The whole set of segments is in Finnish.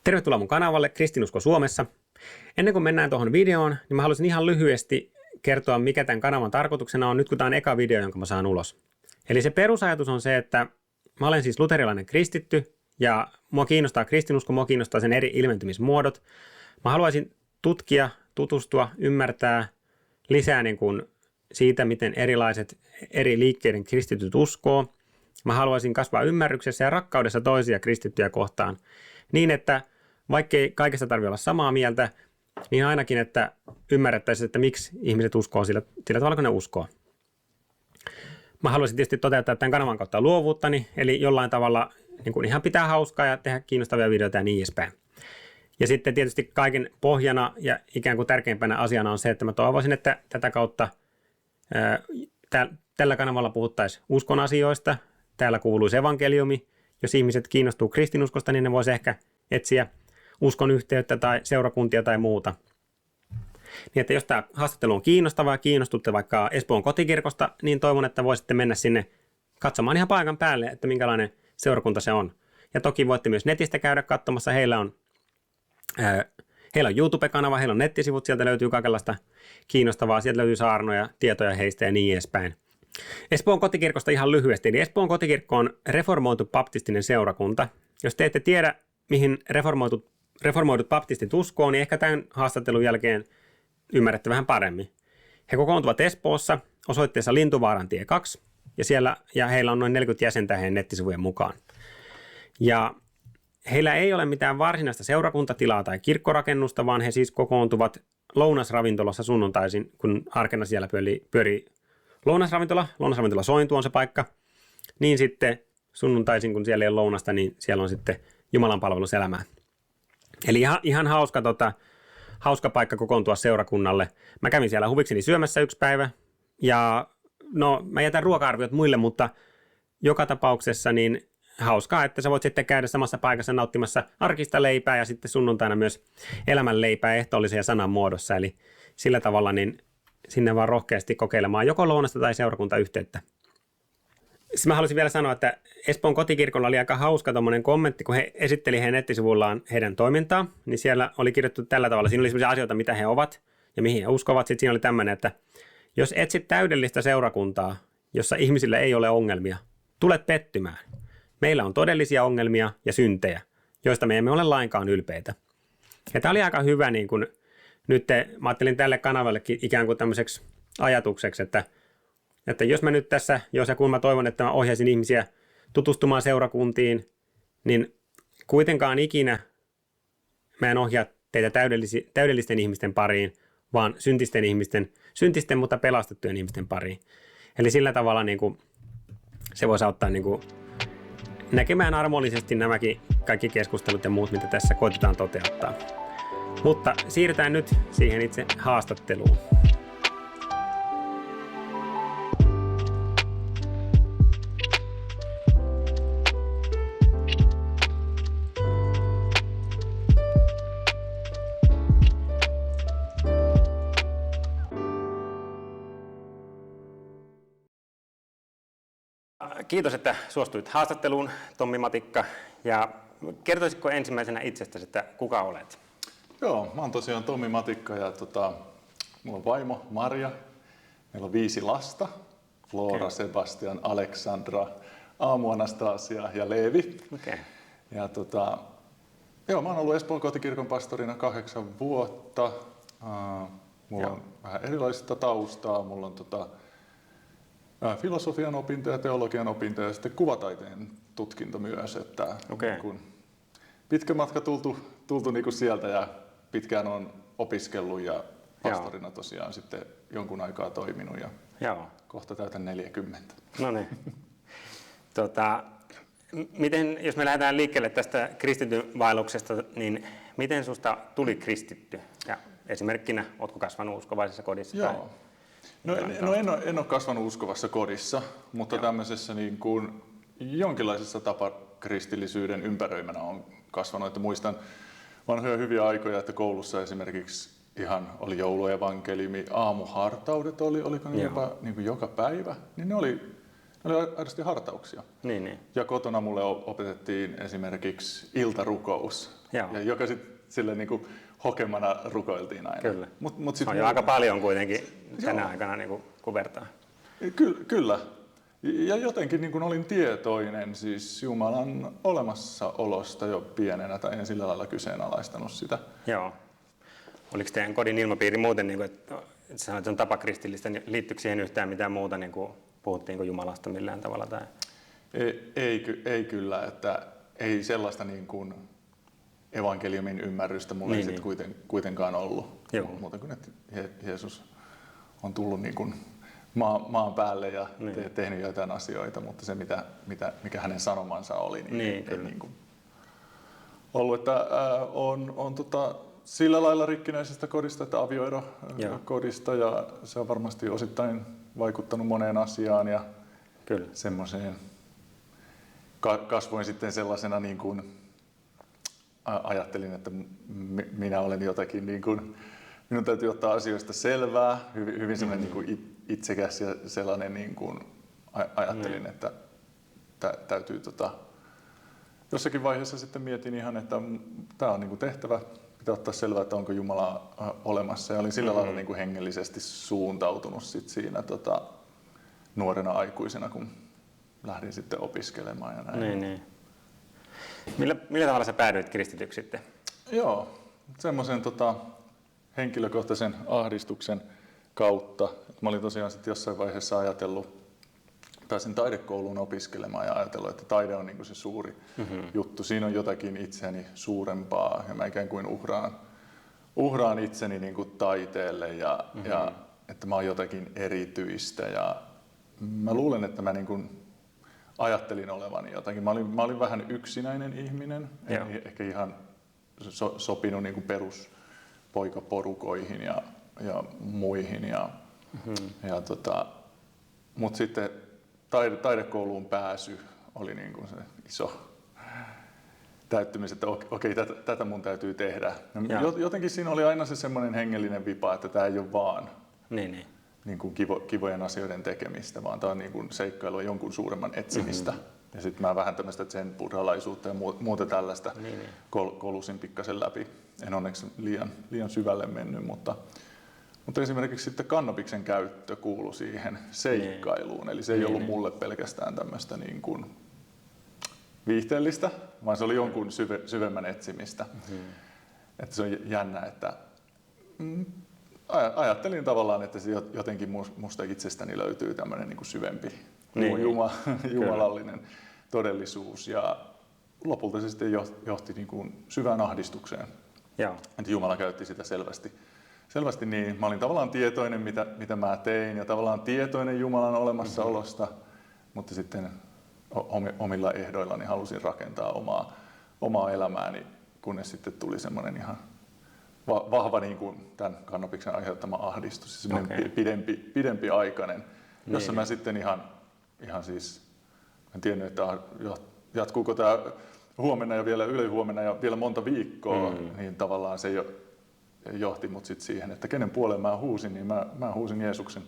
Tervetuloa mun kanavalle Kristinusko Suomessa. Ennen kuin mennään tuohon videoon, niin mä haluaisin ihan lyhyesti kertoa, mikä tämän kanavan tarkoituksena on nyt, kun tämä on eka video, jonka mä saan ulos. Eli se perusajatus on se, että mä olen siis luterilainen kristitty ja mua kiinnostaa kristinusko, mua kiinnostaa sen eri ilmentymismuodot. Mä haluaisin tutkia, tutustua, ymmärtää lisää niin kuin siitä, miten erilaiset eri liikkeiden kristityt uskoo. Mä haluaisin kasvaa ymmärryksessä ja rakkaudessa toisia kristittyjä kohtaan niin, että vaikkei kaikesta tarvitse olla samaa mieltä, niin ainakin, että ymmärrettäisiin, että miksi ihmiset uskoo sillä tavalla, kun ne uskoo. Mä haluaisin tietysti toteuttaa tämän kanavan kautta luovuuttani, eli jollain tavalla niin kuin ihan pitää hauskaa ja tehdä kiinnostavia videoita ja niin edespäin. Ja sitten tietysti kaiken pohjana ja ikään kuin tärkeimpänä asiana on se, että mä toivoisin, että tätä kautta tällä kanavalla puhuttaisiin uskon asioista. Täällä kuuluisi evankeliumi. Jos ihmiset kiinnostuu kristinuskosta, niin ne voisi ehkä etsiä uskon yhteyttä tai seurakuntia tai muuta. Niin, että jos tämä haastattelu on kiinnostavaa ja kiinnostutte vaikka Espoon kotikirkosta, niin toivon, että voisitte mennä sinne katsomaan ihan paikan päälle, että minkälainen seurakunta se on. Ja toki voitte myös netistä käydä katsomassa. Heillä on YouTube-kanava, heillä on nettisivut, sieltä löytyy kaikenlaista kiinnostavaa, sieltä löytyy saarnoja, tietoja heistä ja niin edespäin. Espoon kotikirkosta ihan lyhyesti. Eli Espoon kotikirkko on reformoitu baptistinen seurakunta. Jos te ette tiedä, mihin reformoidut baptistit uskoo, niin ehkä tämän haastattelun jälkeen ymmärrätte vähän paremmin. He kokoontuvat Espoossa osoitteessa Lintuvaaran tie 2, ja heillä on noin 40 jäsentä heidän nettisivujen mukaan. Ja heillä ei ole mitään varsinaista seurakuntatilaa tai kirkkorakennusta, vaan he siis kokoontuvat lounasravintolassa sunnuntaisin, kun arkena siellä pyörii lounasravintola Sointu on se paikka, niin sitten sunnuntaisin, kun siellä ei ole lounasta, niin siellä on sitten Jumalan palveluselämää. Eli ihan hauska paikka kokoontua seurakunnalle. Mä kävin siellä huvikseni syömässä yksi päivä, ja no mä jätän ruoka-arviot muille, mutta joka tapauksessa niin hauskaa, että sä voit sitten käydä samassa paikassa nauttimassa arkista leipää ja sitten sunnuntaina myös elämänleipää ehtoollisen ja sanan muodossa, eli sillä tavalla niin sinne vaan rohkeasti kokeilemaan joko lounasta tai seurakuntayhteyttä. Sitten mä haluaisin vielä sanoa, että Espoon kotikirkolla oli aika hauska tommonen kommentti, kun he esitteli heidän nettisivullaan heidän toimintaa, niin siellä oli kirjoittu tällä tavalla. Siinä oli sellaisia asioita, mitä he ovat ja mihin he uskovat. Sitten siinä oli tämmöinen, että jos etsit täydellistä seurakuntaa, jossa ihmisillä ei ole ongelmia, tulet pettymään. Meillä on todellisia ongelmia ja syntejä, joista me emme ole lainkaan ylpeitä. Ja tämä oli aika hyvä, niin kun nyt mä ajattelin tälle kanavallekin ikään kuin tämmöiseksi ajatukseksi, että jos mä nyt tässä, jos ja kun mä toivon, että mä ohjaisin ihmisiä tutustumaan seurakuntiin, niin kuitenkaan ikinä mä en ohjaa teitä täydellisten ihmisten pariin, vaan syntisten, mutta pelastettujen ihmisten pariin. Eli sillä tavalla niin kuin, se voisi auttaa niin kuin, näkemään armollisesti nämäkin kaikki keskustelut ja muut, mitä tässä koitetaan toteuttaa. Mutta siirrytään nyt siihen itse haastatteluun. Kiitos, että suostuit haastatteluun, Tommi Matikka. Ja kertoisitko ensimmäisenä itsestäsi, että kuka olet? Joo, mä oon tosiaan Tommi Matikka ja mulla on vaimo Marja. Meillä on 5 lasta. Flora, okay. Sebastian, Aleksandra, Aamu, Anastasia ja Leevi. Okay. Ja mä oon ollut Espoon kotikirkon pastorina 8 vuotta. Mulla on vähän erilaista taustaa. Mulla on filosofian opintoja, teologian opintoja ja sitten kuvataiteen tutkinto myös. Että kun pitkä matka tultu niin kuin sieltä ja pitkään on opiskellut ja pastorina tosiaan sitten jonkun aikaa toiminut ja kohta täytän 40. No niin. Miten, jos me lähdetään liikkeelle tästä kristityn vaelluksesta, niin miten susta tuli kristitty? Ja esimerkkinä, ootko kasvanut uskovaisessa kodissa? Joo. En ole kasvanut uskovassa kodissa, mutta tämmöisessä niin kuin jonkinlaisessa tapakristillisyyden ympäröimänä on kasvanut. Että muistan vanhoja hyviä aikoja, että koulussa esimerkiksi ihan oli jouluevankeliumi, aamuhartaudet oliko ne jopa niin kuin joka päivä. Niin Ne oli aidosti hartauksia. Niin. Ja kotona mulle opetettiin esimerkiksi iltarukous, ja joka sitten sille niinku hokemana rukoiltiin aina. Kyllä. Mut se on jo aika paljon kuitenkin tänä aikana niinku kuvertaa. Kyllä. Ja jotenkin niin kuin olin tietoinen siis Jumalan olemassaolosta jo pienenä, tai en sillä lailla kyseenalaistanut sitä. Joo. Oliko teidän kodin ilmapiiri muuten, niin kuin, että sanoit, että se on tapa kristillistä, niin liittyykö siihen yhtään mitään muuta, niin kuin, puhuttiinko Jumalasta millään tavalla? Tai? Ei kyllä, että ei sellaista niin kuin evankeliumin ymmärrystä mulla ei sitten kuitenkaan ollut. Muuten kuin että Jeesus on tullut niin kuin maan päälle ja tehnyt jotain asioita, mutta se mikä hänen sanomansa oli, niin ei niin kuin ollut, että on sillä lailla rikkinäisestä kodista, että avioerokodista, ja se on varmasti osittain vaikuttanut moneen asiaan ja semmoiseen. Kasvoin sitten sellaisena, niin kuin ajattelin, että minä olen jotakin, niin kuin, minun täytyy ottaa asioista selvää, hyvin sellainen niin kuin itsekäs ja sellainen, niin kuin ajattelin, että täytyy jossakin vaiheessa sitten mietin ihan, että tämä on niin kuin tehtävä, pitää ottaa selvää, että onko Jumala olemassa, ja olin sillä lailla niin kuin hengellisesti suuntautunut sit siinä nuorena aikuisena, kun lähdin sitten opiskelemaan ja näin. Niin. Millä tavalla sä päädyit kristityksi sitten? Joo, semmoisen henkilökohtaisen ahdistuksen kautta. Mä olin tosiaan sitten jossain vaiheessa ajatellut, pääsin taidekouluun opiskelemaan ja ajatellut, että taide on niinku se suuri juttu. Siinä on jotakin itseäni suurempaa ja mä ikään kuin uhraan itseni niinku taiteelle ja että mä oon jotakin erityistä. Ja mä luulen, että mä niinku ajattelin olevani jotakin. Mä olin vähän yksinäinen ihminen, en ehkä ihan sopinut niinku peruspoikaporukoihin ja muihin. Mutta sitten taidekouluun pääsy oli niin kuin se iso täyttymys, että okei, tätä mun täytyy tehdä. Jotenkin siinä oli aina se semmoinen hengellinen vipa, että tämä ei ole vaan niin kuin kivojen asioiden tekemistä, vaan tämä on niin kuin seikkailua jonkun suuremman etsimistä. Ja sitten mä vähän tämmöistä zen-buddhalaisuutta ja muuta tällaista kolusin pikkasen läpi. En onneksi liian syvälle mennyt, mutta esimerkiksi sitten kannabiksen käyttö kuului siihen seikkailuun. Eli se ei ollut mulle pelkästään tämmöistä niin kuin viihteellistä, vaan se oli jonkun syvemmän etsimistä. Että se on jännä, että ajattelin tavallaan, että se jotenkin musta itsestäni löytyy tämmöinen niin kuin syvempi jumalallinen todellisuus. Ja lopulta se sitten johti niin kuin syvään ahdistukseen. Että Jumala käytti sitä selvästi niin. Mä olin tavallaan tietoinen, mitä mä tein, ja tavallaan tietoinen Jumalan olemassaolosta, mutta sitten omilla ehdoillani halusin rakentaa omaa elämääni, kunnes sitten tuli semmoinen ihan vahva niin kuin tämän kannabiksen aiheuttama ahdistus, semmoinen pidempiaikainen, jossa mä sitten ihan siis, en tiennyt, että jatkuuko tämä huomenna ja vielä ylihuomenna ja vielä monta viikkoa, niin tavallaan se johti mut sit siihen, että kenen puoleen mä huusin, niin mä huusin Jeesuksen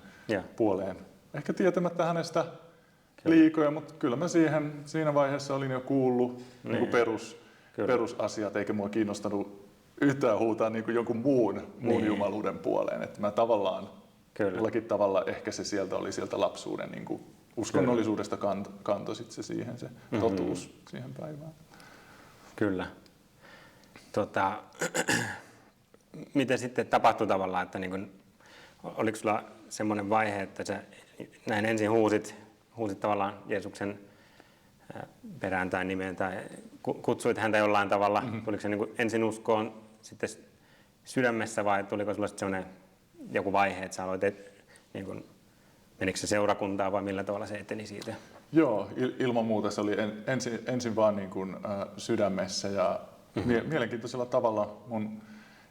puoleen. Ehkä tietämättä hänestä liikoja, mutta kyllä mä siinä vaiheessa olin jo kuullut niin perusasiat, eikä mua kiinnostanut yhtään huutaa niin kuin jonkun muun jumaluuden puoleen. Että mä tavallaan, jollakin tavalla ehkä se oli sieltä lapsuuden niin kuin uskonnollisuudesta kantoi sit se siihen, se totuus siihen päivään. Kyllä. Miten sitten tapahtui tavallaan, että niin kun, oliko sulla semmoinen vaihe, että sä näin ensin huusit tavallaan Jeesuksen perään tai nimeen tai kutsuit häntä jollain tavalla? Tuliko se niin kun ensin uskoon sitten sydämessä vai tuliko sulla semmoinen joku vaihe, että sä aloit, niin kun, menikö se seurakuntaan vai millä tavalla se eteni siitä? Joo, ilman muuta se oli ensin vaan niin kuin sydämessä ja mielenkiintoisella tavalla mun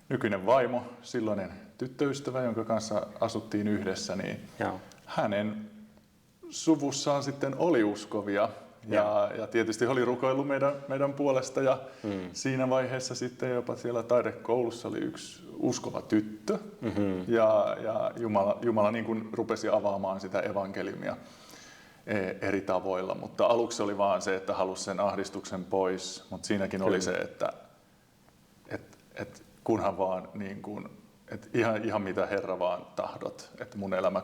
nykyinen vaimo, silloinen tyttöystävä, jonka kanssa asuttiin yhdessä, niin hänen suvussaan sitten oli uskovia ja tietysti oli rukoillut meidän puolesta ja siinä vaiheessa sitten jopa siellä taidekoulussa oli yksi uskova tyttö ja Jumala niin kuin rupesi avaamaan sitä evankeliumia eri tavoilla, mutta aluksi oli vaan se, että halusi sen ahdistuksen pois, mutta siinäkin oli se, että kunhan vaan niin kuin, että ihan mitä Herra vaan tahdot, että mun elämä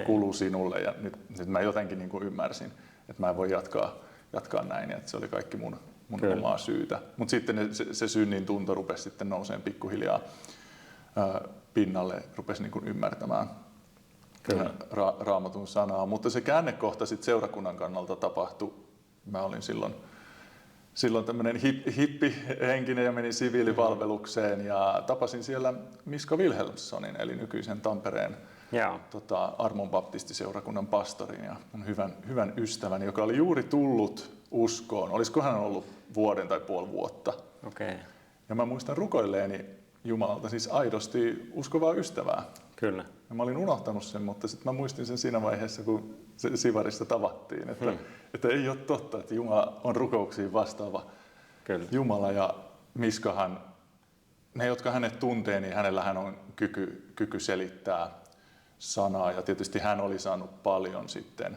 kuuluu sinulle ja nyt mä jotenkin niin kuin ymmärsin, että mä en voi jatkaa näin ja että se oli kaikki mun omaa syytä. Mutta sitten se synnin tunto rupesi sitten nouseen pikkuhiljaa pinnalle, rupesi niin kuin ymmärtämään Raamatun sanaa, mutta se käännekohta sitten seurakunnan kannalta tapahtui. Mä olin silloin tämmöinen hippihenkinen ja menin siviilipalvelukseen ja tapasin siellä Miska Wilhelmssonin, eli nykyisen Tampereen Armon baptistiseurakunnan pastorin ja mun hyvän ystäväni, joka oli juuri tullut uskoon. Olisiko hän ollut vuoden tai puoli vuotta. Okay. Ja mä muistan rukoilleeni Jumalalta siis aidosti uskovaa ystävää. Kyllä. Ja mä olin unohtanut sen, mutta sitten mä muistin sen siinä vaiheessa, kun se Sivarissa tavattiin, että ei ole totta, että Jumala on rukouksiin vastaava Jumala. Ja Miskahan, ne jotka hänet tuntee, niin hänellähän on kyky selittää sanaa. Ja tietysti hän oli saanut paljon sitten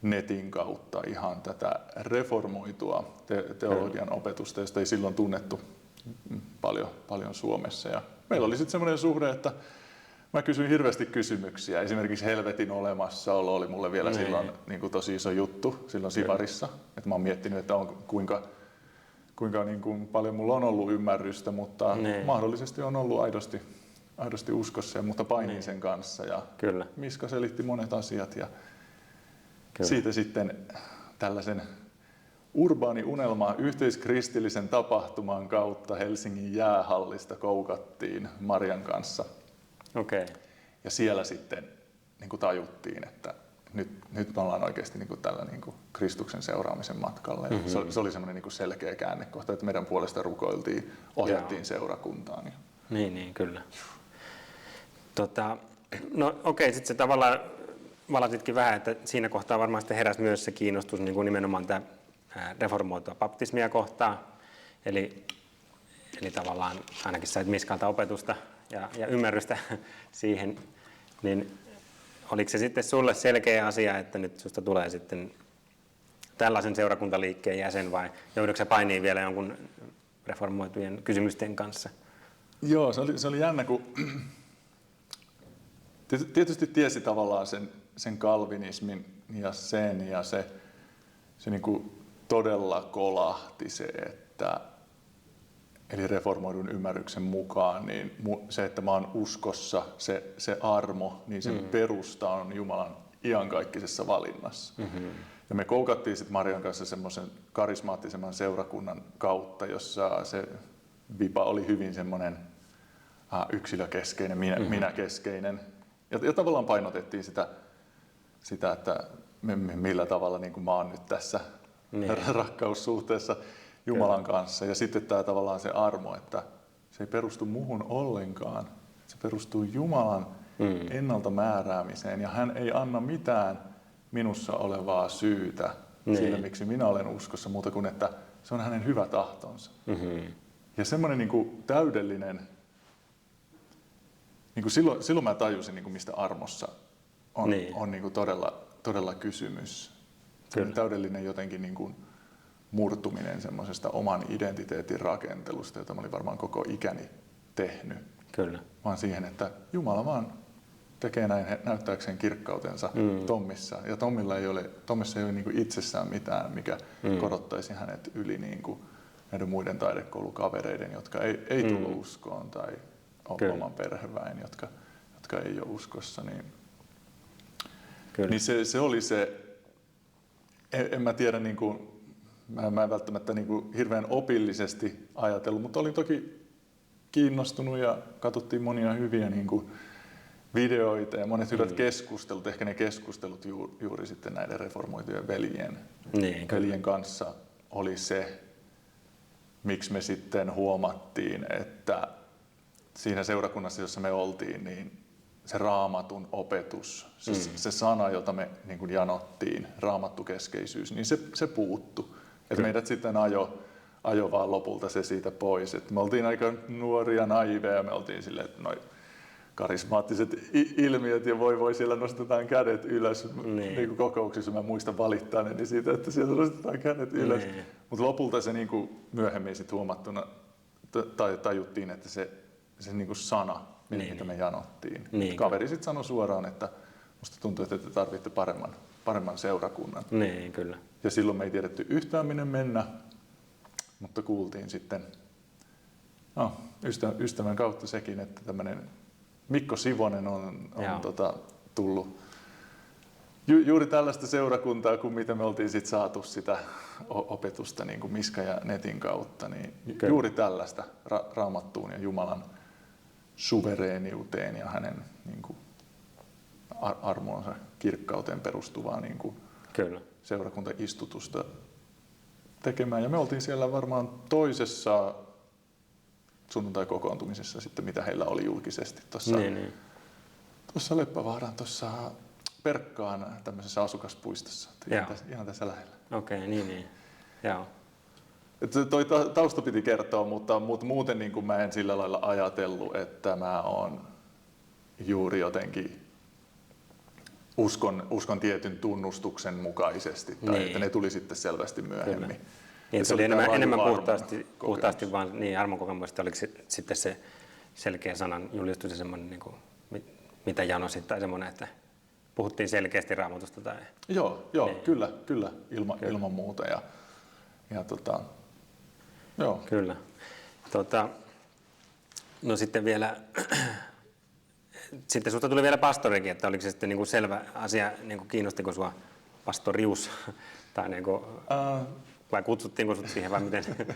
netin kautta ihan tätä reformoitua teologian opetusta, josta ei silloin tunnettu paljon Suomessa. Ja meillä oli sitten semmoinen suhde, että mä kysyin hirveästi kysymyksiä. Esimerkiksi helvetin olemassaolo oli mulle vielä silloin niin kuin tosi iso juttu silloin Sivarissa. Että mä oon miettinyt, että kuinka niin kuin paljon mulla on ollut ymmärrystä, mutta mahdollisesti on ollut aidosti uskossa, mutta painin sen kanssa. Ja Miska selitti monet asiat ja siitä sitten tällaisen urbaani unelma yhteiskristillisen tapahtuman kautta Helsingin jäähallista koukattiin Marian kanssa. Okay. Ja siellä sitten niin kuin tajuttiin, että nyt me ollaan oikeasti niin kuin tällä niin kuin Kristuksen seuraamisen matkalla. Ja se oli semmoinen niin kuin selkeä käännekohta, että meidän puolesta rukoiltiin, ohjattiin seurakuntaan. Ja... Niin, kyllä. No okei, sitten se tavallaan valasitkin vähän, että siinä kohtaa varmaan sitten heräsi myös se kiinnostus niin kuin nimenomaan tämä reformoitua baptismia kohtaan. Eli tavallaan ainakin sait Miskalta opetusta ja ymmärrystä siihen, niin oliko se sitten sulle selkeä asia, että nyt susta tulee sitten tällaisen seurakuntaliikkeen jäsen vai joudutko sä painiin vielä jonkun reformoitujen kysymysten kanssa? Joo, se oli jännä, kun tietysti tiesi tavallaan sen kalvinismin ja se niin kuin todella kolahti se, että eli reformoidun ymmärryksen mukaan, niin se, että mä oon uskossa, se armo, niin sen perusta on Jumalan iankaikkisessa valinnassa. Mm-hmm. Ja me koukattiin sitten Marian kanssa semmoisen karismaattisemman seurakunnan kautta, jossa se vipa oli hyvin semmoinen yksilökeskeinen, minäkeskeinen. Ja tavallaan painotettiin sitä että millä tavalla niin kuin mä oon nyt tässä rakkaussuhteessa Jumalan kanssa. Ja sitten tämä tavallaan se armo, että se ei perustu muhun ollenkaan. Se perustuu Jumalan ennalta määräämiseen ja hän ei anna mitään minussa olevaa syytä sille, miksi minä olen uskossa, muuta kuin että se on hänen hyvä tahtonsa. Mm-hmm. Ja semmoinen niin kuin täydellinen, niin kuin silloin mä tajusin, niin kuin mistä armossa on niin kuin todella kysymys. Täydellinen jotenkin niin kuin murtuminen semmoisesta oman identiteetin rakentelusta, jota mä olin varmaan koko ikäni tehnyt. Kyllä. Vaan siihen, että Jumala vaan tekee näin näyttääkseen kirkkautensa Tommissa. Ja Tommissa ei ole niin kuin itsessään mitään, mikä korottaisi hänet yli niin kuin näiden muiden taidekoulukavereiden, jotka ei tullut uskoon, tai oman perheväen, jotka ei ole uskossa. Niin se oli se, en mä tiedä, niin kuin, mä en välttämättä niin kuin hirveän opillisesti ajatellut, mutta olin toki kiinnostunut ja katsottiin monia hyviä niin kuin videoita ja monet hyvät keskustelut, ehkä ne keskustelut juuri sitten näiden reformoitujen veljen kanssa oli se, miksi me sitten huomattiin, että siinä seurakunnassa, jossa me oltiin, niin se raamatun opetus, se sana, jota me niin kuin janottiin, raamattukeskeisyys, niin se puuttu. Et meidät sitten ajo vaan lopulta se siitä pois. Et me oltiin aika nuoria, naiveja, me oltiin silleen, että karismaattiset ilmiöt ja voi siellä nostetaan kädet ylös. Niin kuin kokouksissa mä muistan valittaneeni siitä, että siellä nostetaan kädet ylös. Mutta lopulta se niin kuin myöhemmin sit huomattuna tajuttiin, että se niin kuin sana, mitä me janottiin. Kaveri sitten sanoi suoraan, että musta tuntuu, että te tarvitte paremman seurakunnan. Niin, kyllä. Ja silloin me ei tiedetty yhtään minne mennä, mutta kuultiin sitten ystävän kautta sekin, että tämmöinen Mikko Sivonen on tullut juuri tällaista seurakuntaa, kuin mitä me oltiin sit saatu sitä opetusta niin kuin Miska ja Netin kautta. Niin juuri tällaista Raamattuun ja Jumalan suvereeniuteen ja hänen niin kuin armoonsa kirkkauteen perustuvaa niin kuin seurakuntaistutusta tekemään. Ja me oltiin siellä varmaan toisessa sunnuntai-kokoontumisessa sitten, mitä heillä oli julkisesti tuossa Leppävaaran, tuossa Perkkaan tämmöisessä asukaspuistossa, ihan tässä lähellä. Okei, niin. Joo. Toi tausta piti kertoa, mutta muuten niin kuin mä en sillä lailla ajatellut, että mä oon juuri jotenkin uskon tietyn tunnustuksen mukaisesti, tai että ne tuli sitten selvästi myöhemmin. Niin, se oli enemmän puhtaasti vaan niin armon kokemusta, oliko sitten se selkeä sanan julistus ja semmoinen, niin kuin, mitä janosit, tai semmoinen, että puhuttiin selkeästi Raamatusta? Tai... Joo, niin. kyllä, ilman muuta. Joo. Kyllä. No sitten vielä, sitten sinusta tuli vielä pastorikin, että oliko se sitten niin kuin selvä asia, niin kuin kiinnostiko sinua pastorius, tai niin kuin, vai kutsuttiinko sinut siihen, vai miten se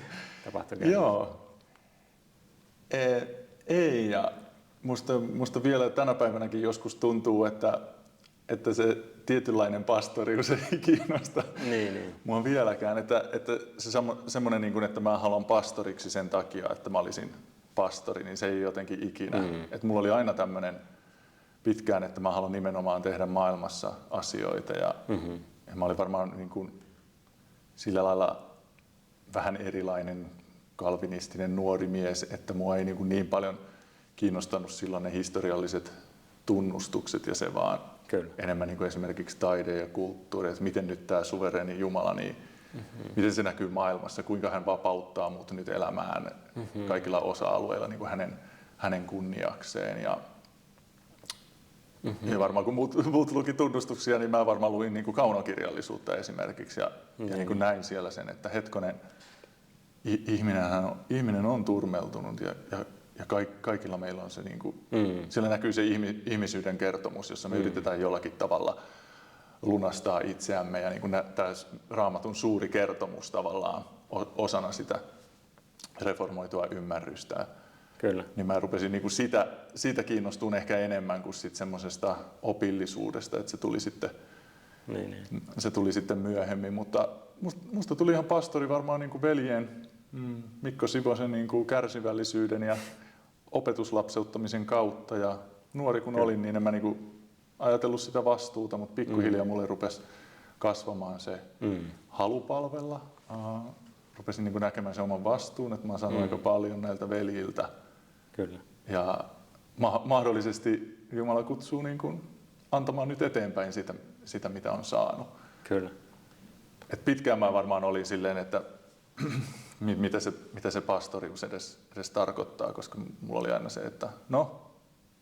tapahtui? Joo. Ei, ja musta vielä tänä päivänäkin joskus tuntuu, että se tietynlainen pastorius ei kiinnosta mua vieläkään. Että se semmoinen, niin kuin, että mä haluan pastoriksi sen takia, että mä olisin pastori, niin se ei jotenkin ikinä. Että mulla oli aina tämmöinen pitkään, että mä haluan nimenomaan tehdä maailmassa asioita. Ja mä olin varmaan niin kuin, sillä lailla vähän erilainen kalvinistinen nuori mies, että mua ei niin paljon kiinnostanut silloin ne historialliset tunnustukset ja se vaan enemmän niin kuin esimerkiksi taide ja kulttuuri, että miten nyt tämä suvereeni Jumala, niin miten se näkyy maailmassa, kuinka hän vapauttaa mut nyt elämään kaikilla osa-alueilla niin kuin hänen kunniakseen. Ja varmaan kun muut luki tunnustuksia, niin mä varmaan luin niin kuin kaunokirjallisuutta esimerkiksi ja niin kuin näin siellä sen, että hetkonen, ihminen on turmeltunut ja kaikilla meillä on se, niin kuin, siellä näkyy se ihmisyyden kertomus, jossa me yritetään jollakin tavalla lunastaa itseämme ja niin kuin tämä Raamatun suuri kertomus tavallaan osana sitä reformoitua ymmärrystä. Kyllä. Niin mä rupesin niin kuin siitä kiinnostumaan ehkä enemmän kuin sit semmoisesta opillisuudesta, että se tuli sitten myöhemmin, mutta musta tuli ihan pastori varmaan niin kuin veljeen Mikko Sivosen niin kuin kärsivällisyyden ja opetuslapseuttamisen kautta ja nuori kun olin, niin en mä niin kuin ajatellut sitä vastuuta, mutta pikkuhiljaa mulle rupesi kasvamaan se halu palvella. Rupesin niin kuin näkemään sen oman vastuun, että mä sanoin aika paljon näiltä veljiltä. Kyllä. Ja mahdollisesti Jumala kutsuu niin kuin antamaan nyt eteenpäin sitä mitä on saanut. Kyllä. Et pitkään mä varmaan olin silleen, että mitä se pastorius edes tarkoittaa, koska mulla oli aina se, että mä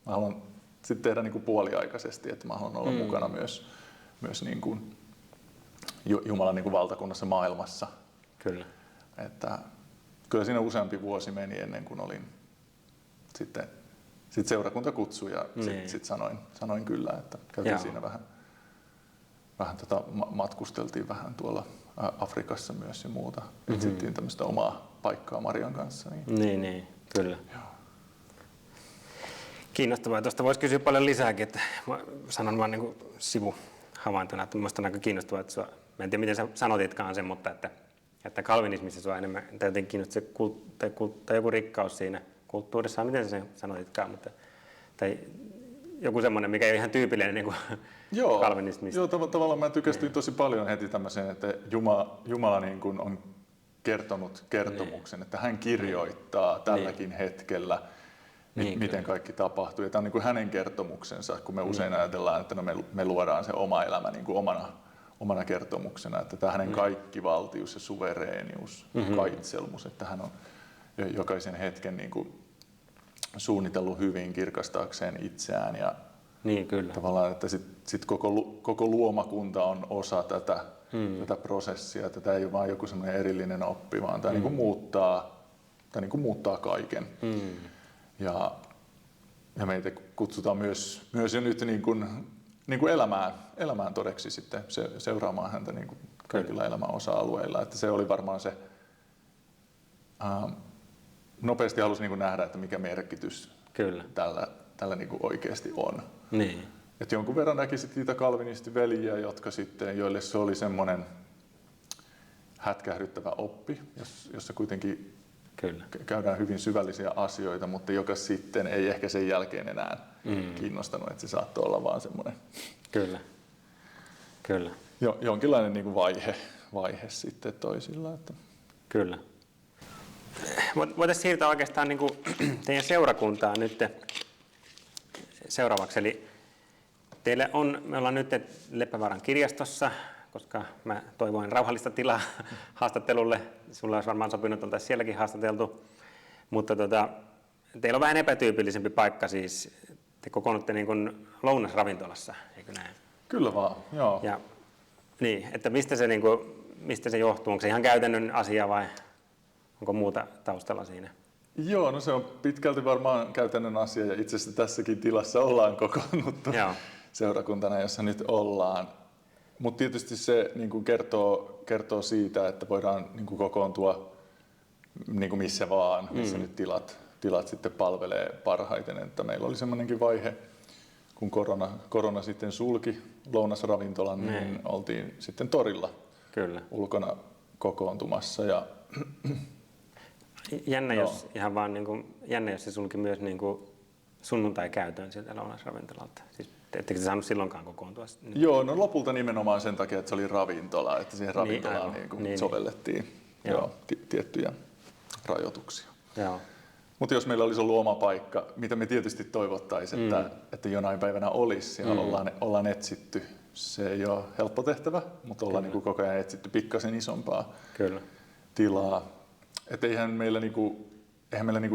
haluan sitten tehdä niin kuin puoliaikaisesti, että mä haluan olla mukana myös niin kuin Jumalan niin kuin valtakunnassa maailmassa. Kyllä. Että kyllä siinä useampi vuosi meni ennen kuin olin sitten seurakunta kutsui ja sitten sanoin kyllä, että käytiin siinä vähän matkusteltiin vähän tuolla Afrikassa myös ja muuta. Etsittiin tämmöistä omaa paikkaa Marian kanssa. Niin, kyllä. Joo. Kiinnostavaa. Tuosta voisi kysyä paljon lisääkin, että mä sanon vaan niin kuin sivuhavaintona, että minusta on aika kiinnostavaa, että mä en tiedä miten sä sanotitkaan sen, mutta että kalvinismissa sua enemmän jotenkin kiinnostaa tai joku rikkaus siinä kulttuurissa, miten sä sen sanotitkaan, tai joku semmoinen, mikä ei ole ihan tyypillinen niin kuin kalvinismista. Joo, tavallaan mä tykästyin tosi paljon heti tämmöiseen, että Jumala niin kuin on kertonut kertomuksen, että hän kirjoittaa tälläkin hetkellä Niin, miten kaikki tapahtuu. Ja tämä on niin kuin hänen kertomuksensa, kun me usein ajatellaan, että no me luodaan se oma elämä niin kuin omana kertomuksena, että tämä hänen kaikkivaltius ja suvereenius, kaitselmus, että hän on jokaisen hetken niin kuin suunnitellut hyvin kirkastaakseen itseään ja niin, kyllä. tavallaan, että sit koko luomakunta on osa tätä prosessia, että tämä ei ole vain joku semmoinen erillinen oppi, vaan tämä niin kuin muuttaa kaiken. Ja meitä kutsutaan myös jo nyt niin kuin elämään todeksi sitten seuraamaan häntä niin kuin kaikilla elämän osa-alueilla. Että se oli varmaan se, nopeasti halusin niin kuin nähdä, että mikä merkitys tällä niin kuin oikeasti on. Niin. Et jonkun verran näki niitä kalvinistiveliä, joille se oli semmoinen hätkähdyttävä oppi, jossa kuitenkin käydään hyvin syvällisiä asioita, mutta joka sitten ei ehkä sen jälkeen enää kiinnostanut, että se saattoi olla vaan semmoinen jonkinlainen niin kuin vaihe sitten toisilla. Että. Kyllä. Voitaisiin siirtää oikeastaan niin kuin teidän seurakuntaan nyt seuraavaksi. Eli me ollaan nyt Leppävaaran kirjastossa, koska mä toivoin rauhallista tilaa haastattelulle. Sulla olisi varmaan sopinut, oltaisiin sielläkin haastateltu. Mutta teillä on vähän epätyypillisempi paikka, siis te kokoonnutte niin kuin lounasravintolassa, eikö näin? Kyllä vaan, joo. Ja, niin, että mistä se johtuu? Onko se ihan käytännön asia vai onko muuta taustalla siinä? Joo, no se on pitkälti varmaan käytännön asia ja itse asiassa tässäkin tilassa ollaan kokoonnuttu seurakuntana, jossa nyt ollaan. Mutta tietysti se niin kuin kertoo siitä, että voidaan niin kuin kokoontua niin kuin missä vaan, missä nyt tilat sitten palvelee parhaiten. Että meillä oli semmoinenkin vaihe, kun korona sitten sulki lounasravintolan, niin oltiin sitten torilla ulkona kokoontumassa. Ja jännä, jos ihan vaan jännä, jos se sulki myös sunnuntai-käytön sieltä lounasravintolalta. Siis ettekö te saanut silloinkaan kokoontua? Joo, no lopulta nimenomaan sen takia, että se oli ravintola, että siihen ravintolaan sovellettiin tiettyjä rajoituksia. Mutta jos meillä olisi ollut oma paikka, mitä me tietysti toivottaisiin, että jonain päivänä olisi, ja ollaan etsitty. Se ei ole helppo tehtävä, mutta ollaan niin kuin koko ajan etsitty pikkasen isompaa tilaa. Et eihän meillä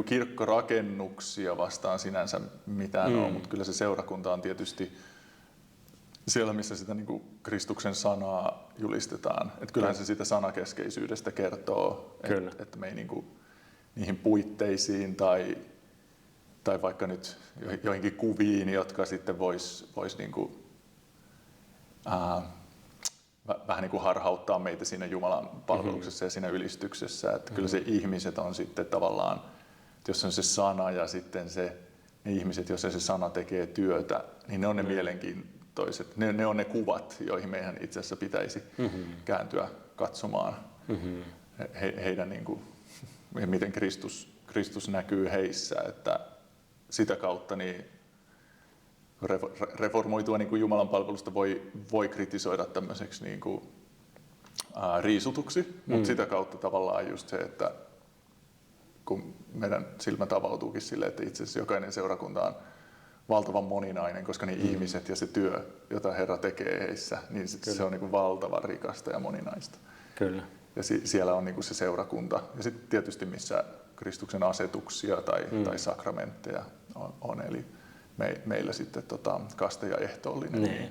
kirkkorakennuksia vastaan sinänsä mitään ole, mutta kyllä se seurakunta on tietysti siellä, missä sitä niin kuin Kristuksen sanaa julistetaan. Et kyllähän se sitä sanakeskeisyydestä kertoo, että me ei niin kuin niihin puitteisiin tai vaikka nyt joihinkin kuviin, jotka sitten vois niin kuin, vähän niin kuin harhauttaa meitä siinä Jumalan palveluksessa ja siinä ylistyksessä. Että kyllä se ihmiset on sitten tavallaan, jos on se sana ja sitten ne ihmiset, jos se sana tekee työtä, niin ne on ne mielenkiintoiset, ne on ne kuvat, joihin meidän itse asiassa pitäisi kääntyä katsomaan heidän niin kuin, miten Kristus näkyy heissä, että sitä kautta niin reformoitua niin kuin Jumalan palvelusta voi kritisoida tämmöiseksi niin kuin, riisutuksi, mutta sitä kautta tavallaan just se, että kun meidän silmät avautuukin sille, että itse asiassa jokainen seurakunta on valtavan moninainen, koska ne ihmiset ja se työ, jota Herra tekee heissä, niin se on niin kuin valtavan rikasta ja moninaista. Kyllä. Ja siellä on niin kuin se seurakunta. Ja sitten tietysti missä Kristuksen asetuksia tai sakramentteja on, eli meillä sitten kaste ja ehtoollinen. Niin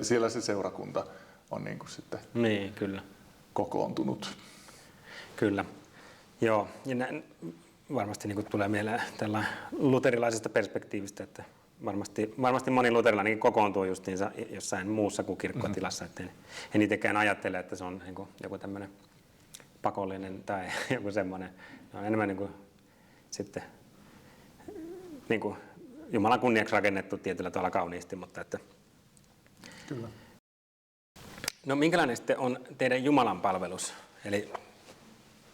siellä se seurakunta on niin kuin sitten kokoontunut. Kyllä. Joo, ja varmasti niin kuin tulee mieleen tällä luterilaisesta perspektiivistä, että varmasti moni luterilainen kokoontuu justiinsa jossain muussa kuin kirkkotilassa, että en itsekään ajattele, että se on niin kuin joku tämmöinen pakollinen tai joku semmoinen. Ne on enemmän niin kuin, sitten niin kuin Jumalan kunniaksi rakennettu tietyllä tavalla kauniisti, mutta että. Kyllä. No minkälainen sitten on teidän Jumalan palvelus? Eli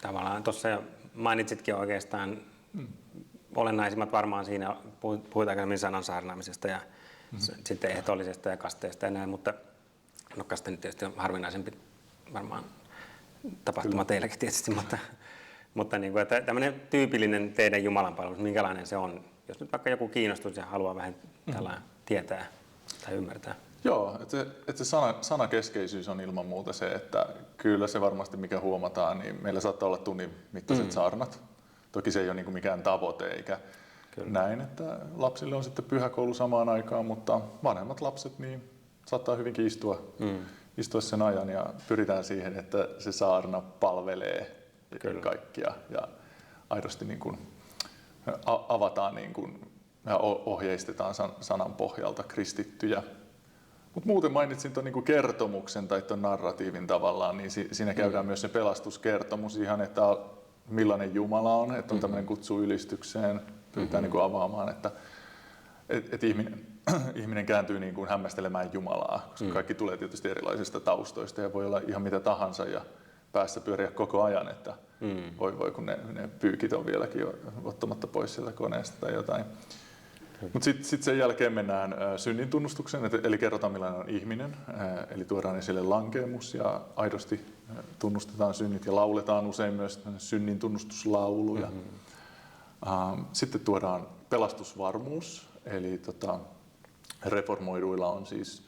tavallaan tuossa jo mainitsitkin oikeastaan olennaisimmat varmaan siinä, puhuit aikaisemmin sanan saarnaamisesta ja sitten ehtoollisesta ja kasteesta ja näin, mutta no kaste nyt tietysti on harvinaisempi varmaan tapahtuma teilläkin tietysti, mutta niin kuin, että tämmöinen tyypillinen teidän Jumalan palvelus, minkälainen se on jos nyt vaikka joku kiinnostus ja haluaa vähän tällä tietää tai ymmärtää. Joo, että se sanakeskeisyys on ilman muuta se, että kyllä se varmasti mikä huomataan, niin meillä saattaa olla tunnin mittaiset saarnat. Toki se ei ole niin kuin mikään tavoite eikä näin, että lapsille on sitten pyhäkoulu samaan aikaan, mutta vanhemmat lapset niin saattaa hyvinkin istua sen ajan ja pyritään siihen, että se saarna palvelee kaikkia ja aidosti niin kuin avataan niin kuin, ja ohjeistetaan sanan pohjalta kristittyjä. Mutta muuten mainitsin tuon niin kertomuksen tai tuon narratiivin tavallaan, niin siinä käydään myös se pelastuskertomus ihan, että millainen Jumala on, että on tämmöinen kutsu ylistykseen, pyritään niin kuin avaamaan, että ihminen kääntyy niin kuin hämmästelemään Jumalaa, koska kaikki tulee tietysti erilaisista taustoista ja voi olla ihan mitä tahansa ja päässä pyöriä koko ajan, että voi kun ne pyykit on vieläkin ottamatta pois sieltä koneesta tai jotain. Mutta sitten sen jälkeen mennään synnin tunnustukseen, eli kerrotaan millainen on ihminen, eli tuodaan esille lankeemus ja aidosti tunnustetaan synnit ja lauletaan usein myös synnin tunnustuslauluja. Sitten tuodaan pelastusvarmuus, eli reformoiduilla on siis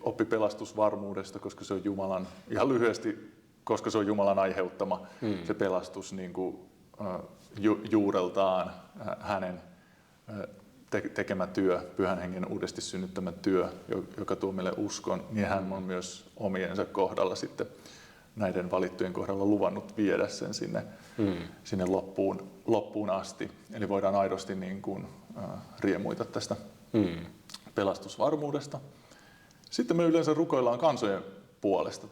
oppi pelastusvarmuudesta, koska se on Jumalan, ihan lyhyesti, koska se on Jumalan aiheuttama se pelastus niin kuin, juureltaan hänen tekemä työ, Pyhän Hengen uudesti synnyttämä työ, joka tuo meille uskon, niin hän on myös omiensa kohdalla sitten näiden valittujen kohdalla luvannut viedä sen sinne loppuun asti. Eli voidaan aidosti niin kuin, riemuita tästä pelastusvarmuudesta. Sitten me yleensä rukoillaan kansojen puolesta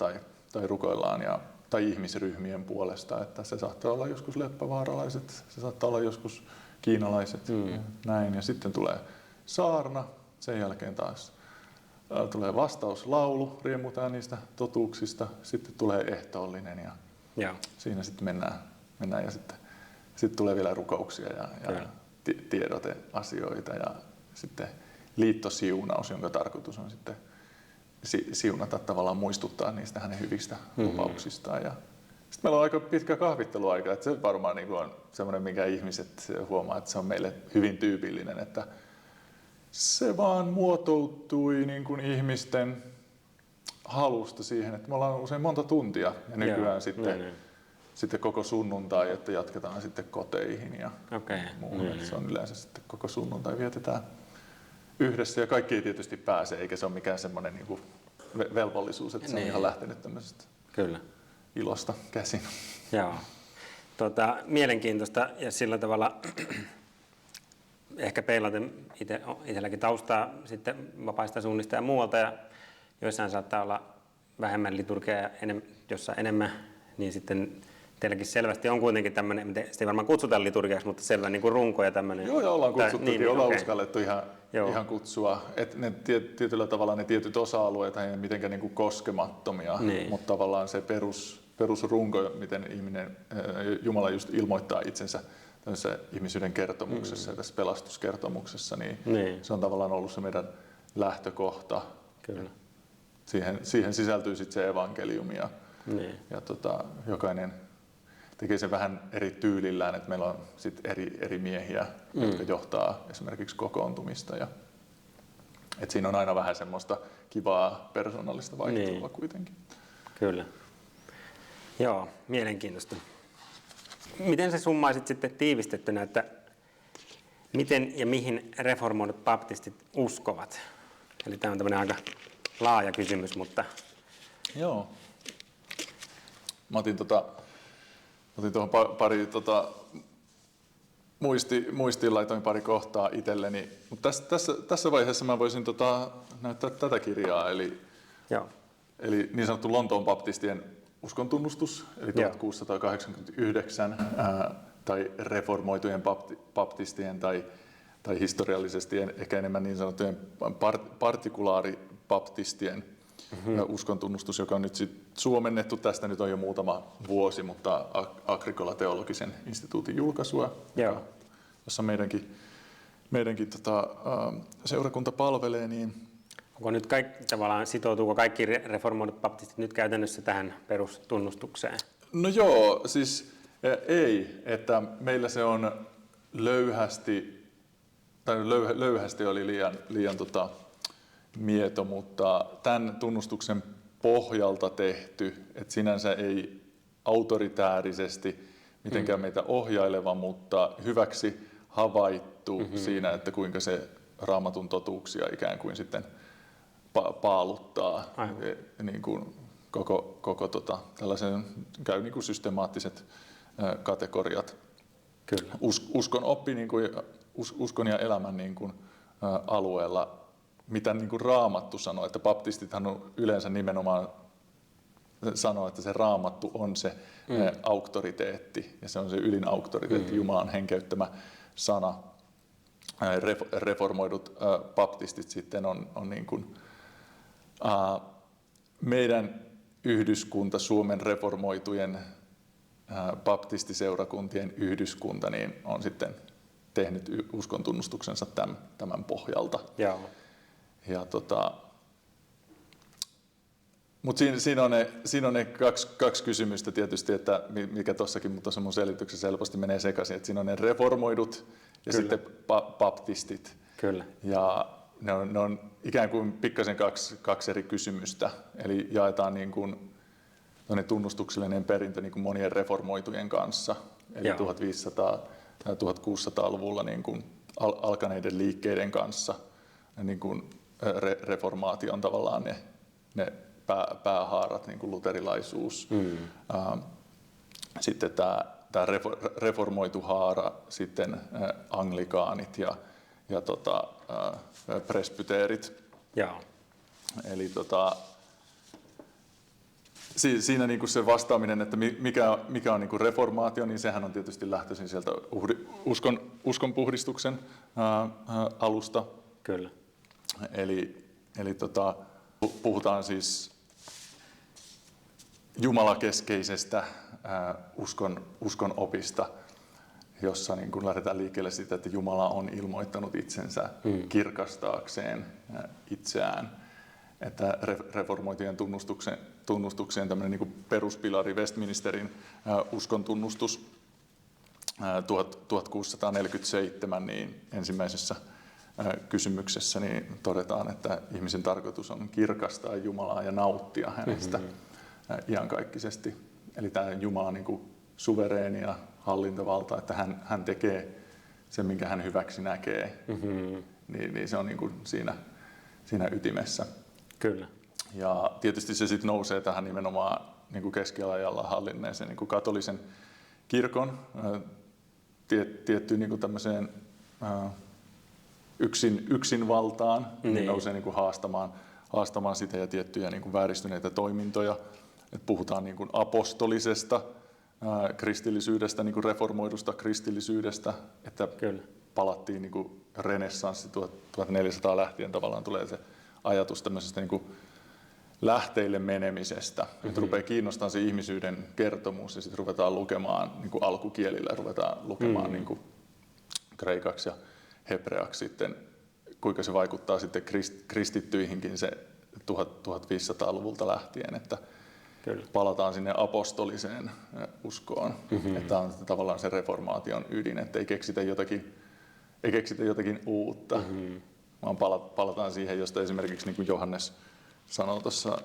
tai rukoillaan tai ihmisryhmien puolesta, että se saattaa olla joskus leppävaaralaiset, se saattaa olla joskus kiinalaiset, näin. Ja sitten tulee saarna, sen jälkeen taas tulee vastauslaulu, riemutaan niistä totuuksista, sitten tulee ehtoollinen ja siinä sitten mennään ja sitten tulee vielä rukouksia ja tiedoteasioita ja sitten liittosiunaus, jonka tarkoitus on sitten siunata tavallaan muistuttaa niistä hänen hyvistä lupauksistaan. Ja sitten meillä on aika pitkä kahvitteluaika, että se varmaan niin on semmoinen, minkä ihmiset huomaa, että se on meille hyvin tyypillinen, että se vaan muotoutui niin kuin ihmisten halusta siihen, että me ollaan usein monta tuntia ja nykyään sitten koko sunnuntai, että jatketaan sitten koteihin ja muuhun. Se on yleensä sitten koko sunnuntai vietetään yhdessä ja kaikki ei tietysti pääse, eikä se ole mikään semmoinen niin kuin velvollisuus, että se on ihan lähtenyt tämmöisestä ilosta käsin. Joo. Mielenkiintoista ja sillä tavalla ehkä peilaten itselläkin taustaa sitten vapaista suunnista ja muualta ja joissain saattaa olla vähemmän liturgiaa ja jossain enemmän, niin sitten teilläkin selvästi on kuitenkin tämmöinen, sitä ei varmaan kutsuta liturgiaksi, mutta selvä niin kuin runko ja tämmöinen. Joo, ja ollaan kutsuttukin, ollaan uskallettu ihan kutsua. Että ne tietyllä tavalla ne tietyt osa-alueet ei ole mitenkään niin kuin koskemattomia, mutta tavallaan se perusrunko, miten Jumala just ilmoittaa itsensä tämmöisessä ihmisyyden kertomuksessa ja tässä pelastuskertomuksessa, niin se on tavallaan ollut se meidän lähtökohta. Kyllä. Siihen sisältyy sitten se evankeliumi ja jokainen tekee sen vähän eri tyylillään, että meillä on sit eri miehiä, jotka johtaa esimerkiksi kokoontumista. Et siinä on aina vähän semmoista kivaa persoonallista vaihtelua kuitenkin. Kyllä. Joo, mielenkiintoista. Miten sä summaisit sitten tiivistettynä, että miten ja mihin reformoidut baptistit uskovat? Eli tämä on tämmöinen aika laaja kysymys, mutta... Joo. Mä otin tuohon pari muistiin laitoin pari kohtaa itselleni, mutta tässä vaiheessa mä voisin näyttää tätä kirjaa, eli niin sanottu Lontoon baptistien uskontunnustus, eli 1689, tai reformoitujen baptistien tai historiallisesti ehkä enemmän niin sanottujen partikulaaribaptistien uskontunnustus, joka on nyt sit suomennettu. Tästä nyt on jo muutama vuosi, mutta Agricola teologisen instituutin julkaisua, jossa meidänkin seurakunta palvelee. Niin onko nyt sitoutuuko kaikki reformoidut baptistit nyt käytännössä tähän perustunnustukseen? No joo, siis ei, että meillä se on löyhästi tai löyhästi oli liian mieto, mutta tämän tunnustuksen pohjalta tehty, että sinänsä ei autoritäärisesti mitenkään meitä ohjaileva, mutta hyväksi havaittu siinä, että kuinka se Raamatun totuuksia ikään kuin sitten paaluttaa niin kuin koko tällaisen käy niin kuin systemaattiset kategoriat. Kyllä. Uskon oppi niin kuin, uskon ja elämän niin kuin, alueella, mitä niin kuin Raamattu sanoo, että baptistithan on yleensä nimenomaan sanoo, että se Raamattu on se auktoriteetti ja se on se ylin auktoriteetti, Jumalan henkeyttämä sana. Reformoidut baptistit sitten on niin kuin, meidän yhdyskunta, Suomen reformoitujen baptistiseurakuntien yhdyskunta, niin on sitten tehnyt uskontunnustuksensa tämän pohjalta. Joo. Ja mutta siinä on ne kaksi kysymystä tietysti, että mikä tuossakin, mutta tuossa mun selityksessä helposti menee sekaisin, että siinä on ne reformoidut ja Kyllä. sitten baptistit. Kyllä. Ja ne on ikään kuin pikkasen kaksi eri kysymystä, eli jaetaan niin kuin tunnustuksellinen perintö niin kuin monien reformoitujen kanssa, eli 1500- tai 1600-luvulla niin kuin alkaneiden liikkeiden kanssa, niin kuin reformaation tavallaan ne päähaarat, niin kuin luterilaisuus. Sitten tämä reformoitu haara, sitten anglikaanit ja presbyteerit. Joo. Eli siinä niin kuin se vastaaminen, että mikä on niin kuin reformaatio, niin sehän on tietysti lähtöisin sieltä uskonpuhdistuksen alusta. Kyllä. Eli puhutaan siis jumalakeskeisestä uskon opista, jossa niin kuin lähdetään liikkeelle siitä, että Jumala on ilmoittanut itsensä kirkastaakseen itseään. Että reformoitujen tunnustukseen tämmöinen niin kuin peruspilari Westminsterin uskontunnustus 1647 niin ensimmäisessä kysymyksessä niin todetaan, että ihmisen tarkoitus on kirkastaa Jumalaa ja nauttia hänestä iankaikkisesti. Eli tämä Jumala niin kuin suvereeni ja hallintovalta, että hän tekee sen, minkä hän hyväksi näkee, niin se on niin kuin siinä ytimessä. Kyllä. Ja tietysti se sitten nousee tähän nimenomaan niin kuin keskiajalla hallinneeseen niin kuin katolisen kirkon tiettyyn niin kuin tämmöiseen yksinvaltaan, niin nousee niin kuin haastamaan sitä ja tiettyjä niin kuin vääristyneitä toimintoja. Et puhutaan niin kuin apostolisesta kristillisyydestä, niin kuin reformoidusta kristillisyydestä, että Kyllä. palattiin niin kuin renessanssi 1400 lähtien tavallaan tulee se ajatus tämmöisestä niin kuin lähteille menemisestä. Että rupeaa kiinnostamaan se ihmisyyden kertomus ja sitten ruvetaan lukemaan niin kuin alkukielillä, ruvetaan lukemaan niin kuin kreikaksi ja hebreaksi sitten, kuinka se vaikuttaa sitten kristittyihinkin se 1500-luvulta lähtien, että Kyllä. palataan sinne apostoliseen uskoon. Että on tavallaan se reformaation ydin, että ei keksitä jotakin uutta, vaan palataan siihen, josta esimerkiksi niin kuin Johannes sanoo tuossa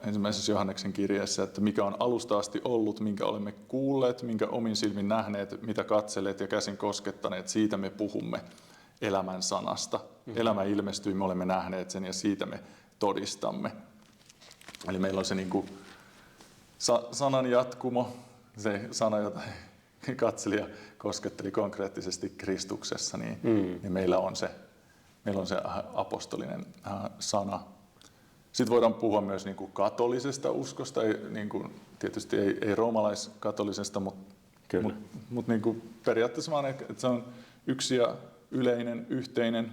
ensimmäisessä Johanneksen kirjeessä, että mikä on alusta asti ollut, minkä olemme kuulleet, minkä omin silmin nähneet, mitä katselleet ja käsin koskettaneet, siitä me puhumme elämän sanasta. Elämä ilmestyi, me olemme nähneet sen ja siitä me todistamme. Eli meillä on se niin kuin sanan jatkumo, se sana, jota katseli ja kosketteli konkreettisesti Kristuksessa, niin meillä on se apostolinen sana. Sitten voidaan puhua myös niin kuin katolisesta uskosta, niin kuin, tietysti ei roomalaiskatolisesta, mutta niin kuin periaatteessa vaan, että se on yksi ja yleinen, yhteinen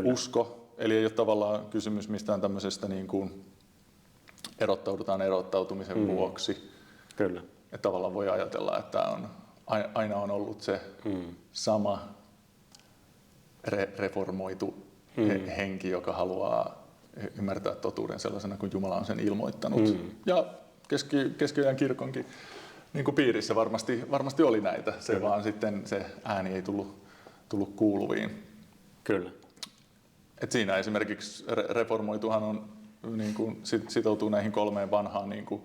usko. Eli ei ole tavallaan kysymys mistään tämmöisestä niin kuin erottaudutaan erottautumisen vuoksi. Kyllä. Että tavallaan voi ajatella, että aina on ollut se sama reformoitu henki, joka haluaa ymmärtää totuuden sellaisena kuin Jumala on sen ilmoittanut. Ja keskiajan kirkonkin niin kuin piirissä varmasti oli näitä. Se vaan sitten se ääni ei tullut kuuluviin. Kyllä. Et siinä esimerkiksi reformoituhan on, niin kuin, sitoutuu näihin 3 vanhaan niin kuin,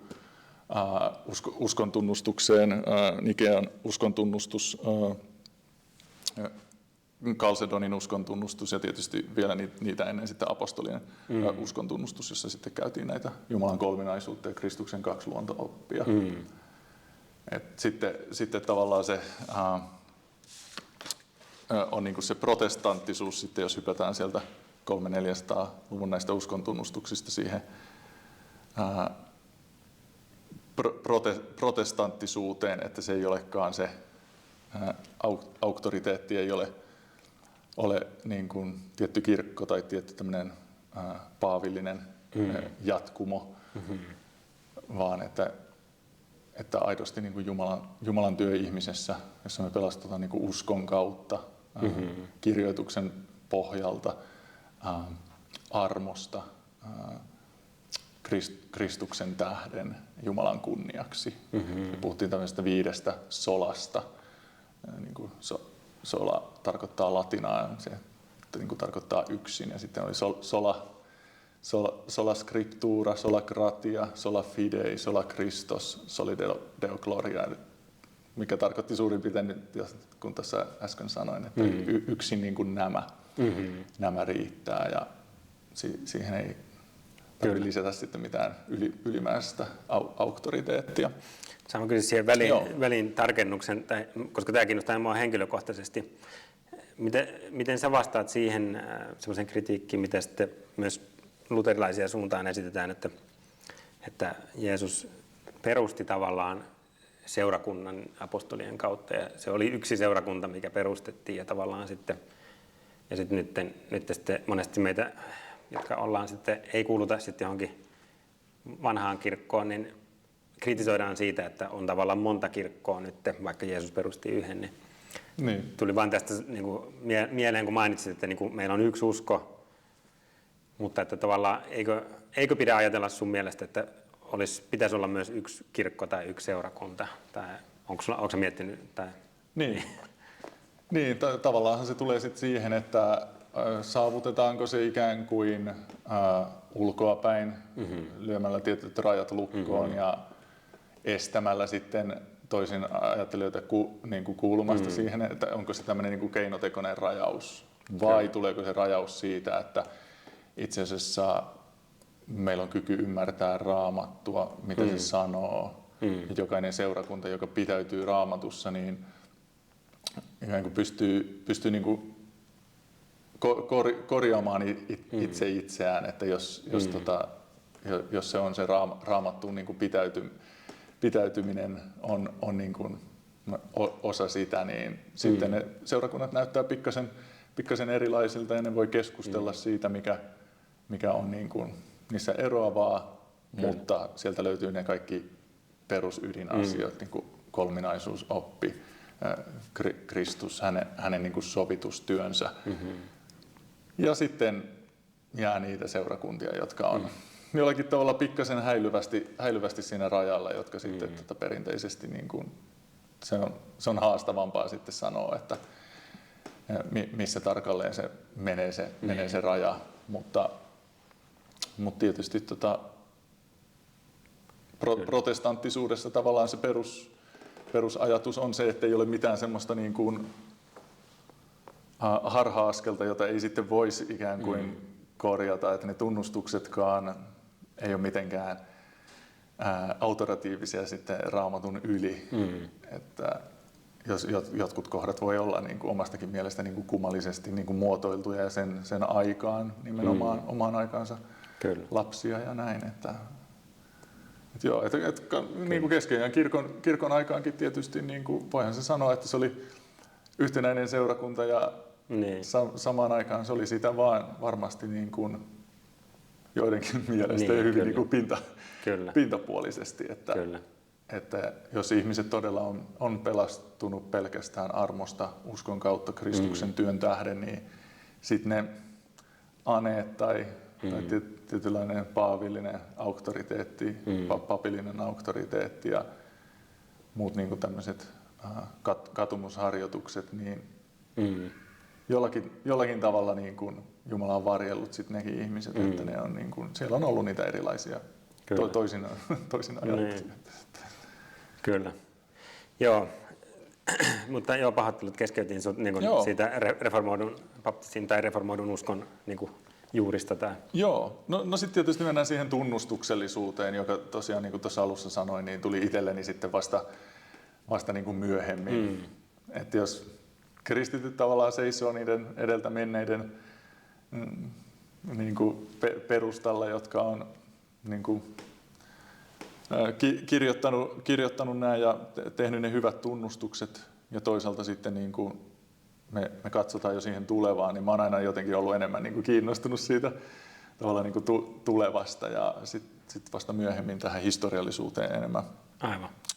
uskontunnustukseen, Nikean uskontunnustus, Kalsedonin uskontunnustus ja tietysti vielä niitä ennen sitten apostolien uskontunnustus, jossa sitten käytiin näitä Jumalan kolminaisuutta ja Kristuksen 2 luonto-oppia. Et sitten tavallaan se on niin kuin se protestanttisuus, sitten jos hypätään sieltä 300-400-luvun näistä uskontunnustuksista siihen protestanttisuuteen, että se ei olekaan se auktoriteetti, ei ole niin kuin tietty kirkko tai tietty tämmöinen paavillinen jatkumo, vaan että aidosti niin kuin Jumalan työ ihmisessä, jossa me pelastutaan niin kuin uskon kautta, kirjoituksen pohjalta, armosta, Kristuksen tähden Jumalan kunniaksi. Puhuttiin tämmöisestä 5 solasta. Niin kuin sola tarkoittaa latinaa, se niin kuin tarkoittaa yksin. Ja sitten oli sola scriptura, sola gratia, sola fidei, sola Christos, soli deo gloria, mikä tarkoitti suurin piirtein, kun tässä äsken sanoin, että yksin niin kuin nämä riittää ja siihen ei tarvitse lisätä sitten mitään ylimääräistä auktoriteettia. Saan kyllä siihen väliin tarkennuksen, koska tämä kiinnostaa minua henkilökohtaisesti. Miten sä vastaat siihen semmoisen kritiikkiin, mitä sitten myös luterilaisia suuntaan esitetään, että Jeesus perusti tavallaan seurakunnan apostolien kautta ja se oli yksi seurakunta, mikä perustettiin ja tavallaan sitten nyt sitten monesti meitä, jotka ollaan sitten, ei kuuluta sitten johonkin vanhaan kirkkoon, niin kritisoidaan siitä, että on tavallaan monta kirkkoa nyt, vaikka Jeesus perusti yhden. Niin. Tuli vain tästä niin kuin mieleen, kun mainitsit, että niin kuin meillä on yksi usko, mutta että tavallaan eikö pidä ajatella sun mielestä, että pitäisi olla myös yksi kirkko tai yksi seurakunta? Tai onko sä miettinyt? Tai? Niin, tavallaan se tulee sitten siihen, että saavutetaanko se ikään kuin ulkoapäin lyömällä tietyt rajat lukkoon ja estämällä sitten toisin ajattelijoita niin kuin kuulumasta siihen, että onko se tämmöinen niin kuin keinotekoinen rajaus vai tuleeko se rajaus siitä, että itse asiassa meillä on kyky ymmärtää Raamattua, mitä se sanoo. Jokainen seurakunta, joka pitäytyy Raamatussa, niin ikään kuin pystyy niin kuin korjaamaan itse itseään, että jos se on se Raamattuun niin kuin pitäytyminen on niin kuin osa sitä, niin sitten ne seurakunnat näyttää pikkasen erilaisilta ja ne voi keskustella siitä, mikä on niin kuin niissä eroavaa, mutta sieltä löytyy ne kaikki perusydinasiat, niin kuin kolminaisuusoppi, Kristus, hänen niin kuin sovitustyönsä. Ja sitten jää niitä seurakuntia, jotka on jollakin tavalla pikkasen häilyvästi siinä rajalla, jotka sitten perinteisesti niin kuin, se on haastavampaa sitten sanoa, että missä tarkalleen se menee se raja, mutta tietysti protestanttisuudessa tavallaan se perusajatus on se, että ei ole mitään semmoista niin kuin harha-askelta, jota ei sitten voisi ikään kuin korjata, että ne tunnustuksetkaan ei ole mitenkään autoratiivisia sitten Raamatun yli. Että jos jotkut kohdat voi olla niin kuin omastakin mielestä niin kuin kummallisesti niin kuin muotoiltuja ja sen aikaan, nimenomaan omaan aikaansa lapsia ja näin. Että niin kuin keskeinen kirkon aikaankin tietysti, niin kuin voihan se sanoa, että se oli yhtenäinen seurakunta ja samaan aikaan se oli sitä vaan varmasti niin kuin joidenkin mielestä ja hyvin niin kuin pintapuolisesti. Että jos ihmiset todella on pelastunut pelkästään armosta uskon kautta Kristuksen työn tähden, niin sitten ne aneet tai tietynlainen paavillinen auktoriteetti, papillinen auktoriteetti ja muut niin kuin tämmöiset katumusharjoitukset, niin jollakin tavalla niin kuin Jumala on varjellut sit nekin ihmiset, että ne on niin kuin, siellä on ollut niitä erilaisia toisinaan ajatuksia. Kyllä. Joo, mutta pahoittelut keskeytin niin siitä reformoidun baptistin tai reformoidun uskon niin juurista tämä. Joo, no sitten tietysti mennään siihen tunnustuksellisuuteen, joka tosiaan niin kuin tuossa alussa sanoin, niin tuli itselleni sitten vasta niin kuin myöhemmin. Että jos kristityt tavallaan seisoo niiden edeltä menneiden niin kuin perustalla, jotka on niin kuin kirjoittanut nämä ja tehnyt ne hyvät tunnustukset, ja toisaalta sitten niin kuin me katsotaan jo siihen tulevaan, niin mä oon aina jotenkin ollut enemmän niin kuin kiinnostunut siitä tavallaan niin kuin tulevasta, ja sitten vasta myöhemmin tähän historiallisuuteen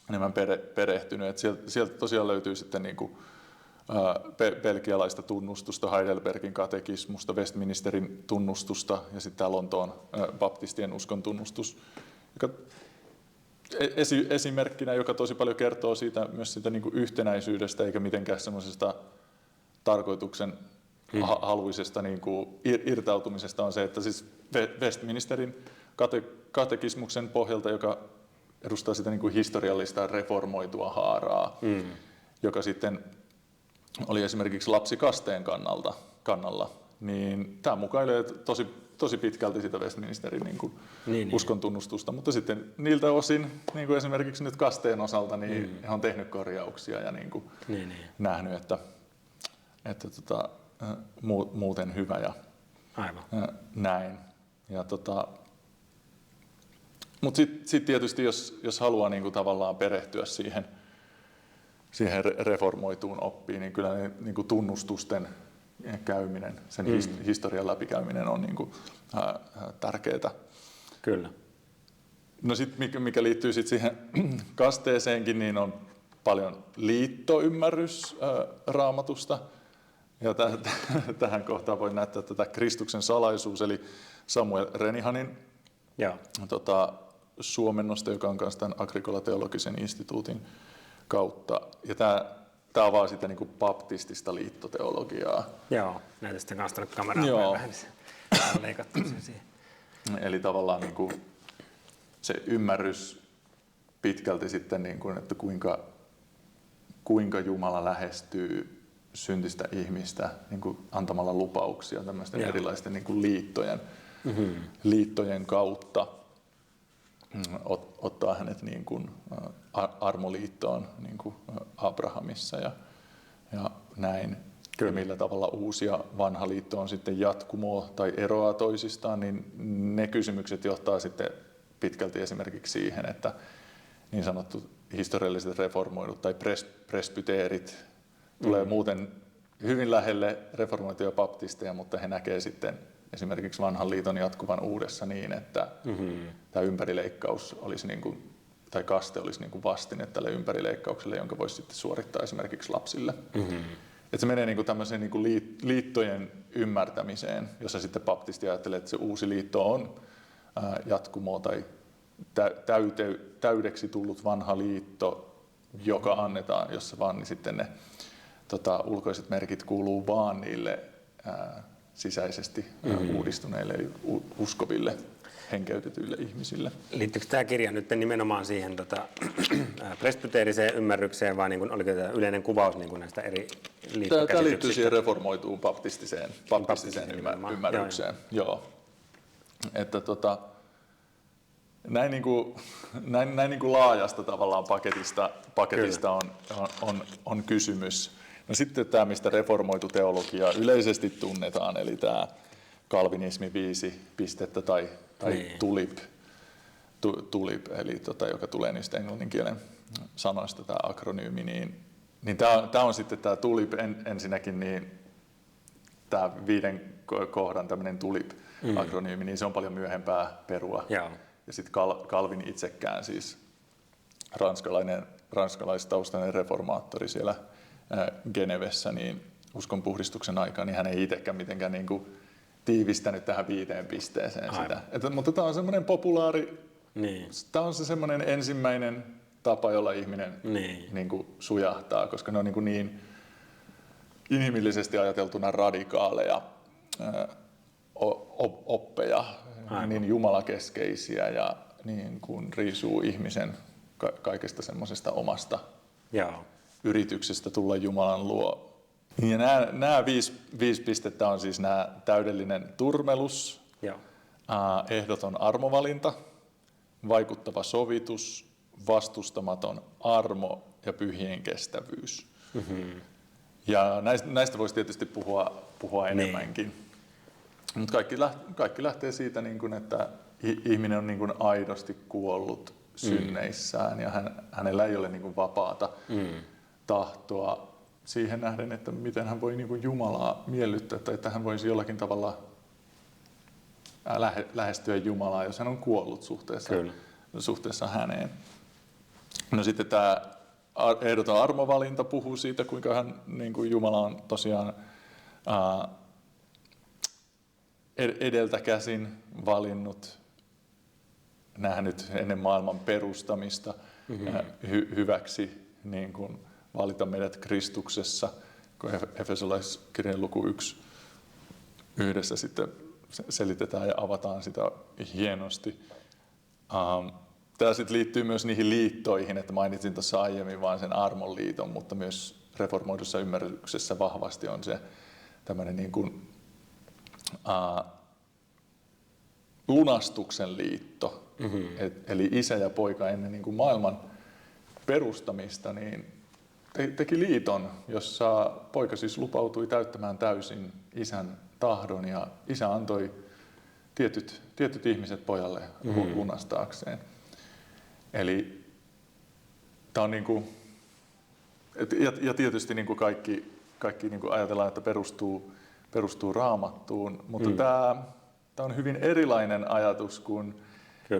enemmän perehtynyt. Et sieltä tosiaan löytyy sitten niin kuin belgialaista tunnustusta, Heidelbergin katekismusta, Westminsterin tunnustusta ja sitten tämä Lontoon baptistien uskon tunnustus, joka esimerkkinä, joka tosi paljon kertoo myös siitä niin kuin yhtenäisyydestä eikä mitenkään semmoisesta tarkoituksen haluisesta niin kuin irtautumisesta, on se, että siis Westminsterin katekismuksen pohjalta, joka edustaa sitä niin kuin historiallista reformoitua haaraa, joka sitten oli esimerkiksi lapsikasteen kannalla, niin tämä mukailee tosi pitkälti sitä Westminsterin niin kuin uskon tunnustusta, mutta sitten niiltä osin, niin kuin esimerkiksi nyt kasteen osalta, niin he on tehnyt korjauksia ja niin kuin nähnyt, että muuten hyvä ja näin. Ja mutta sitten tietysti, jos haluaa niin kuin tavallaan perehtyä siihen reformoituun oppiin, niin kyllä ne niin kuin tunnustusten käyminen, sen historian läpikäyminen on niin kuin tärkeää. Kyllä. No sitten mikä liittyy sit siihen kasteeseenkin, niin on paljon liittoymmärrys Raamatusta. Ja tähän kohtaan voi näyttää tätä Kristuksen salaisuus, eli Samuel Renihanin suomennosta, joka on myös tämän Agricola-teologisen instituutin kautta. Ja tämä avaa sitten niin kuin baptistista liittoteologiaa. Joo, näitä sitten kanssa kameraan vähän leikattu siihen. Eli tavallaan niin kuin se ymmärrys pitkälti sitten, niin kuin, että kuinka Jumala lähestyy syntistä ihmistä niin kuin antamalla lupauksia tämmöisten erilaisten niin kuin liittojen kautta. Ottaa hänet niin kuin armoliittoon niin kuin Abrahamissa ja näin. Kyllä. Millä tavalla uusi ja vanha liitto on sitten jatkumoa tai eroaa toisistaan, niin ne kysymykset johtaa sitten pitkälti esimerkiksi siihen, että niin sanottu historialliset reformoidut tai presbyteerit tulee muuten hyvin lähelle reformoituja baptisteja, mutta he näkee sitten esimerkiksi vanhan liiton jatkuvan uudessa niin, että tämä ympärileikkaus olisi niin kuin, tai kaste olisi niin kuin vastine tälle ympärileikkaukselle, jonka voisi sitten suorittaa esimerkiksi lapsille. Että se menee niin kuin tämmöiseen niin kuin liittojen ymmärtämiseen, jossa sitten baptisti ajattelee, että se uusi liitto on jatkumoa tai täydeksi tullut vanha liitto, joka annetaan, jossa vaan niin sitten ne ulkoiset merkit kuuluu vaan niille sisäisesti uudistuneille eli uskoville henkeytetyille ihmisille. Liittyykö tämä kirja nyt nimenomaan siihen presbyteeriseen ymmärrykseen, vai niin oliko tämä yleinen kuvaus niin näistä eri liittokäsityksistä? Tämä liittyy siihen reformoituun baptistiseen ymmärrykseen. Joo. Että näin niin kuin laajasta tavallaan paketista on kysymys. No sitten tämä, mistä reformoitu teologia yleisesti tunnetaan, eli tämä kalvinismi 5 pistettä tai tulip, eli joka tulee niistä englannin kielen sanoista, tämä akronyymi, niin tämä on sitten tämä tulip ensinnäkin, niin tämä 5 kohdan tämmöinen tulip-akronyymi, niin se on paljon myöhempää perua. Joo. Ja sitten Calvin itsekään, siis ranskalaistaustainen reformaattori siellä Genevessä, niin uskonpuhdistuksen aikaan, niin hän ei itsekään mitenkään niin kuin tiivistänyt tähän 5 pisteeseen sitä. Mutta tämä on semmoinen populaari, tämä on se semmoinen ensimmäinen tapa, jolla ihminen niin kuin sujahtaa, koska ne on niin inhimillisesti ajateltuna radikaaleja oppeja, niin jumalakeskeisiä ja niin kuin riisuu ihmisen kaikesta semmoisesta omasta yrityksestä tulla Jumalan luo. Ja nämä viisi pistettä on siis nämä täydellinen turmelus, ehdoton armovalinta, vaikuttava sovitus, vastustamaton armo ja pyhien kestävyys. Mm-hmm. Ja näistä voisi tietysti puhua enemmänkin. Mutta kaikki lähtee siitä, niin kun, että ihminen on niin kun aidosti kuollut synneissään ja hänellä ei ole niin kun vapaata tahtoa siihen nähden, että miten hän voi niin kun Jumalaa miellyttää tai että hän voisi jollakin tavalla lähestyä Jumalaa, jos hän on kuollut suhteessa häneen. No sitten tämä ehdoton armovalinta puhuu siitä, kuinka hän, niin kuin Jumala on tosiaan edeltä käsin valinnut, nähnyt ennen maailman perustamista hyväksi niin kuin valita meidät Kristuksessa, kun Efesolaiskirjan luku 1 yhdessä sitten selitetään ja avataan sitä hienosti. Tämä sitten liittyy myös niihin liittoihin, että mainitsin tuossa aiemmin vain sen armon liiton, mutta myös reformoidussa ymmärryksessä vahvasti on se tämmöinen niin kuin, lunastuksen liitto. Eli isä ja poika ennen niin kuin maailman perustamista niin teki liiton, jossa poika siis lupautui täyttämään täysin isän tahdon ja isä antoi tietyt ihmiset pojalle lunastaakseen. Eli tämä on niinku, ja tietysti niinku kaikki niinku ajatellaan, että perustuu Raamattuun, mutta tämä on hyvin erilainen ajatus kuin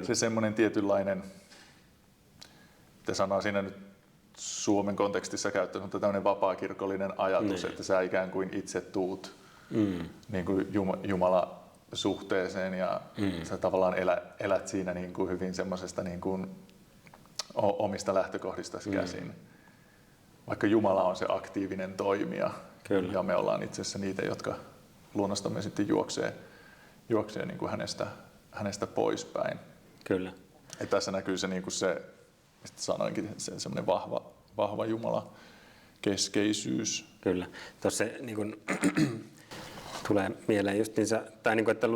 se semmoinen tietynlainen, mitä sanoo siinä nyt Suomen kontekstissa käyttänyt, mutta tämmöinen vapaakirkollinen ajatus, että sä ikään kuin itse tuut niin kuin Jumala-suhteeseen ja sä tavallaan elät siinä niin kuin hyvin semmoisesta niin kuin omista lähtökohdista käsin. Vaikka Jumala on se aktiivinen toimija ja me ollaan itse asiassa niitä, jotka luonnostamme sitten juoksee niin kuin hänestä poispäin. Kyllä. Ja tässä näkyy se, niin kuin se mistä sanoinkin, se semmoinen vahva Jumala-keskeisyys. Kyllä. Tuossa niin kuin, tulee mieleen justiinsa, tai niin kuin, että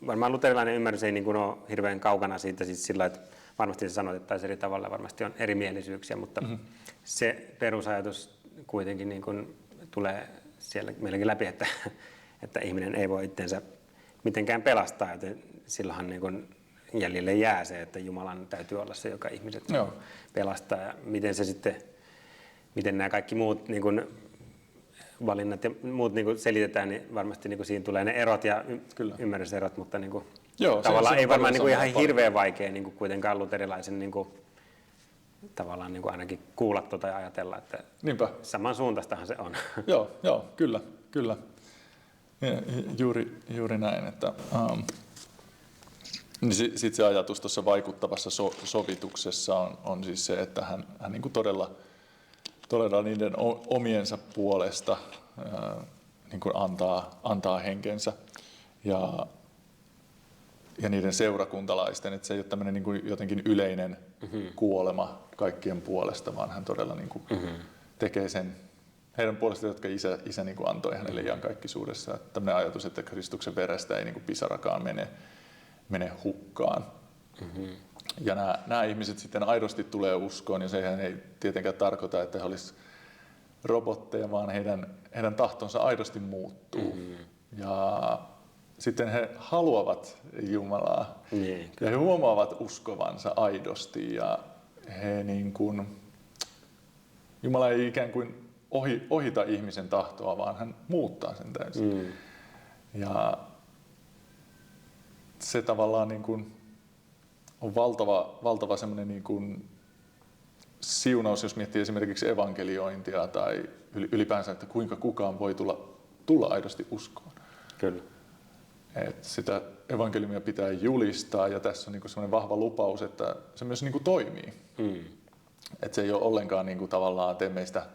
varmaan luterilainen ymmärrys ei niin kuin ole hirveän kaukana siitä siis sillä, että varmasti se sanotettaisiin eri tavalla, varmasti on erimielisyyksiä, mutta se perusajatus kuitenkin niin kuin tulee siellä meilläkin läpi, että ihminen ei voi itsensä mitenkään pelastaa, joten silloinhan niin kuin jäljelle jää se, että Jumalan täytyy olla se, joka ihmiset pelastaa. Ja miten nämä kaikki muut niin kuin valinnat ja muut niin kuin selitetään, niin varmasti niin kuin siinä tulee ne erot ja ymmärryserot, mutta niin kuin tavallaan ei varmaan niin kuin ihan hirveän vaikea niin kuin kuitenkaan luterilaisen niin kuin, tavallaan niin kuin ainakin kuulla tai ajatella, että samansuuntaistahan se on. Joo, kyllä. Ja, juuri näin, että niin sitten se ajatus tuossa vaikuttavassa sovituksessa on siis se, että hän niin kuin todella niiden omiensa puolesta niin kuin antaa henkensä ja niiden seurakuntalaisten, että se ei ole tämmöinen niin kuin jotenkin yleinen kuolema kaikkien puolesta, vaan hän todella niin kuin tekee sen heidän puolestaan, jotka isä niin kuin antoi hänelle iankaikkisuudessa. Tämmöinen ajatus, että Kristuksen verestä ei niin kuin pisarakaan mene hukkaan. Ja nämä ihmiset sitten aidosti tulee uskoon, ja sehän ei tietenkään tarkoita, että he olisivat robotteja, vaan heidän tahtonsa aidosti muuttuu. Ja sitten he haluavat Jumalaa, ja he huomaavat uskovansa aidosti, ja he niin kuin, Jumala ei ikään kuin ohita ihmisen tahtoa, vaan hän muuttaa sen täysin. Ja se tavallaan niin kuin on valtava semmoinen niin kuin siunaus, jos miettii esimerkiksi evankeliointia tai ylipäänsä, että kuinka kukaan voi tulla aidosti uskoon. Kyllä. Et sitä evankeliumia pitää julistaa ja tässä on niin kuin semmoinen vahva lupaus, että se myös niin kuin toimii. Että se ei ole ollenkaan niin kuin tavallaan tee meistä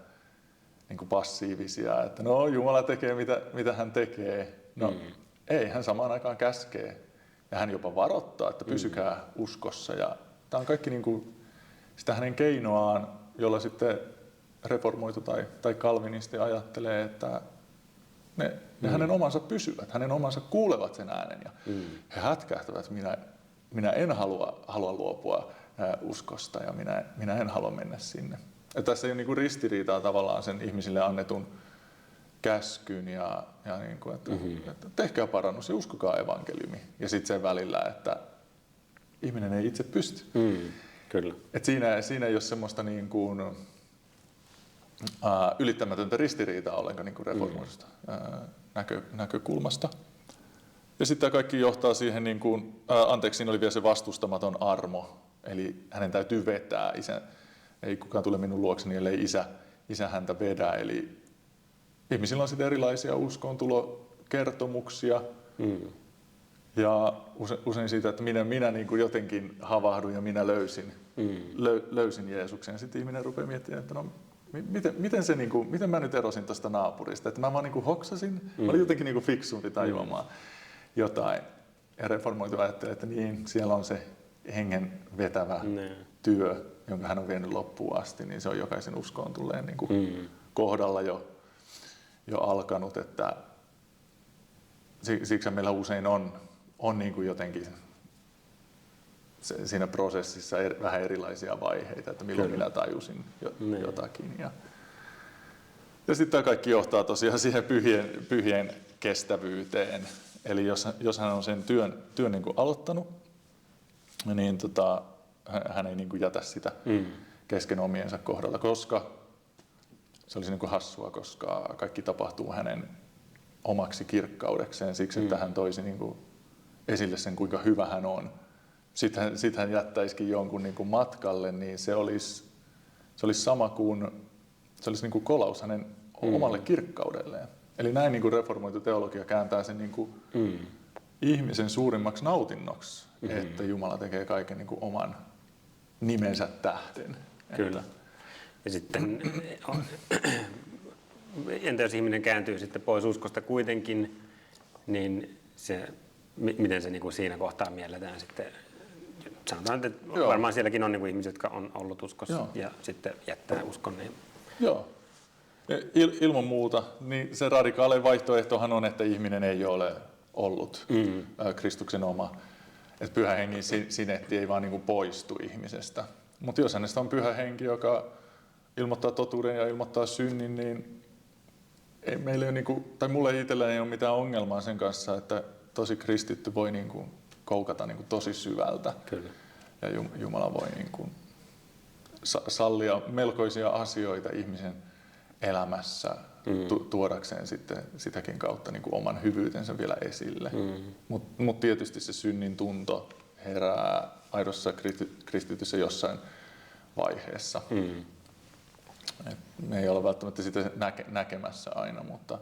niin kuin passiivisia, että no Jumala tekee mitä hän tekee. No ei, hän samaan aikaan käskee ja hän jopa varoittaa, että pysykää uskossa. Ja tämä on kaikki niin kuin sitä hänen keinoaan, jolla sitten reformoitu tai kalvinisti ajattelee, että ne hänen omansa pysyvät, hänen omansa kuulevat sen äänen ja he hätkähtävät, minä en halua luopua uskosta ja minä en halua mennä sinne. Ja tässä ei ole niin kuin ristiriitaa tavallaan sen ihmisille annetun käskyn ja niin kuin, että tehkää parannus ja uskokaa evankeliumi. Ja sitten sen välillä, että ihminen ei itse pysty. Kyllä. Et siinä ei ole semmoista niin kuin, ylittämätöntä ristiriitaa ollenkaan niin kuin reformoidusta näkökulmasta. Ja sitten tämä kaikki johtaa siihen, niin kuin, siinä oli vielä se vastustamaton armo. Eli hänen täytyy vetää. Ei kukaan tule minun luokseni, ellei isä häntä vedä. Eli ihmisillä on sitten erilaisia uskoontulokertomuksia. Ja usein siitä, että minä niin kuin jotenkin havahdun ja minä löysin Jeesuksen. Ja sitten ihminen rupeaa miettimään, että no, miten mä nyt erosin tuosta naapurista. Että mä vaan niin kuin hoksasin, mä olin jotenkin niin kuin fiksumpi tajuamaan jotain. Ja reformoitu ajattelee, että niin, siellä on se hengen vetävä työ, jonka hän on vienyt loppuun asti, niin se on jokaisen uskoon tulleen niin kuin kohdalla jo alkanut, että siksi meillä usein on niin kuin jotenkin siinä prosessissa vähän erilaisia vaiheita, että milloin minä tajusin jotakin. Ja sitten tämä kaikki johtaa tosiaan siihen pyhien kestävyyteen. Eli jos hän on sen työn niin kuin aloittanut, niin hän ei niin kuin jätä sitä kesken omiensa kohdalla, koska se olisi niin kuin hassua, koska kaikki tapahtuu hänen omaksi kirkkaudekseen siksi, että hän toisi niin kuin esille sen, kuinka hyvä hän on. Sitten hän jättäisikin jonkun niin kuin matkalle, niin se olisi sama kuin se olisi niin kuin kolaus hänen omalle kirkkaudelleen. Eli näin niin kuin reformoitu teologia kääntää sen niin kuin ihmisen suurimmaksi nautinnoksi, että Jumala tekee kaiken niin kuin oman nimensä tähden. Kyllä. Ja sitten, entä jos ihminen kääntyy sitten pois uskosta kuitenkin, niin miten se niin kuin siinä kohtaa mielletään sitten? Sanotaan, että varmaan sielläkin on niin kuin ihmisiä, jotka on ollut uskossa ja sitten jättää uskon. Niin... Joo. Ilman muuta, niin se radikaalein vaihtoehtohan on, että ihminen ei ole ollut Kristuksen oma. Että pyhä hengen sinetti ei vaan niin kuin poistu ihmisestä. Mutta jos hänestä on pyhä henki, joka ilmoittaa totuuden ja ilmoittaa synnin, niin ei meillä ole, niin kuin, tai mulle itselläni ei ole mitään ongelmaa sen kanssa, että tosi kristitty voi niin kuin koukata niin kuin tosi syvältä. Kyllä. Ja Jumala voi niin kuin sallia melkoisia asioita ihmisen elämässä tuodakseen sitten sitäkin kautta niin kuin oman hyvyytensä vielä esille. Mut tietysti se synnin tunto herää aidossa kristityssä jossain vaiheessa. Et me ei ole välttämättä sitä näkemässä aina, mutta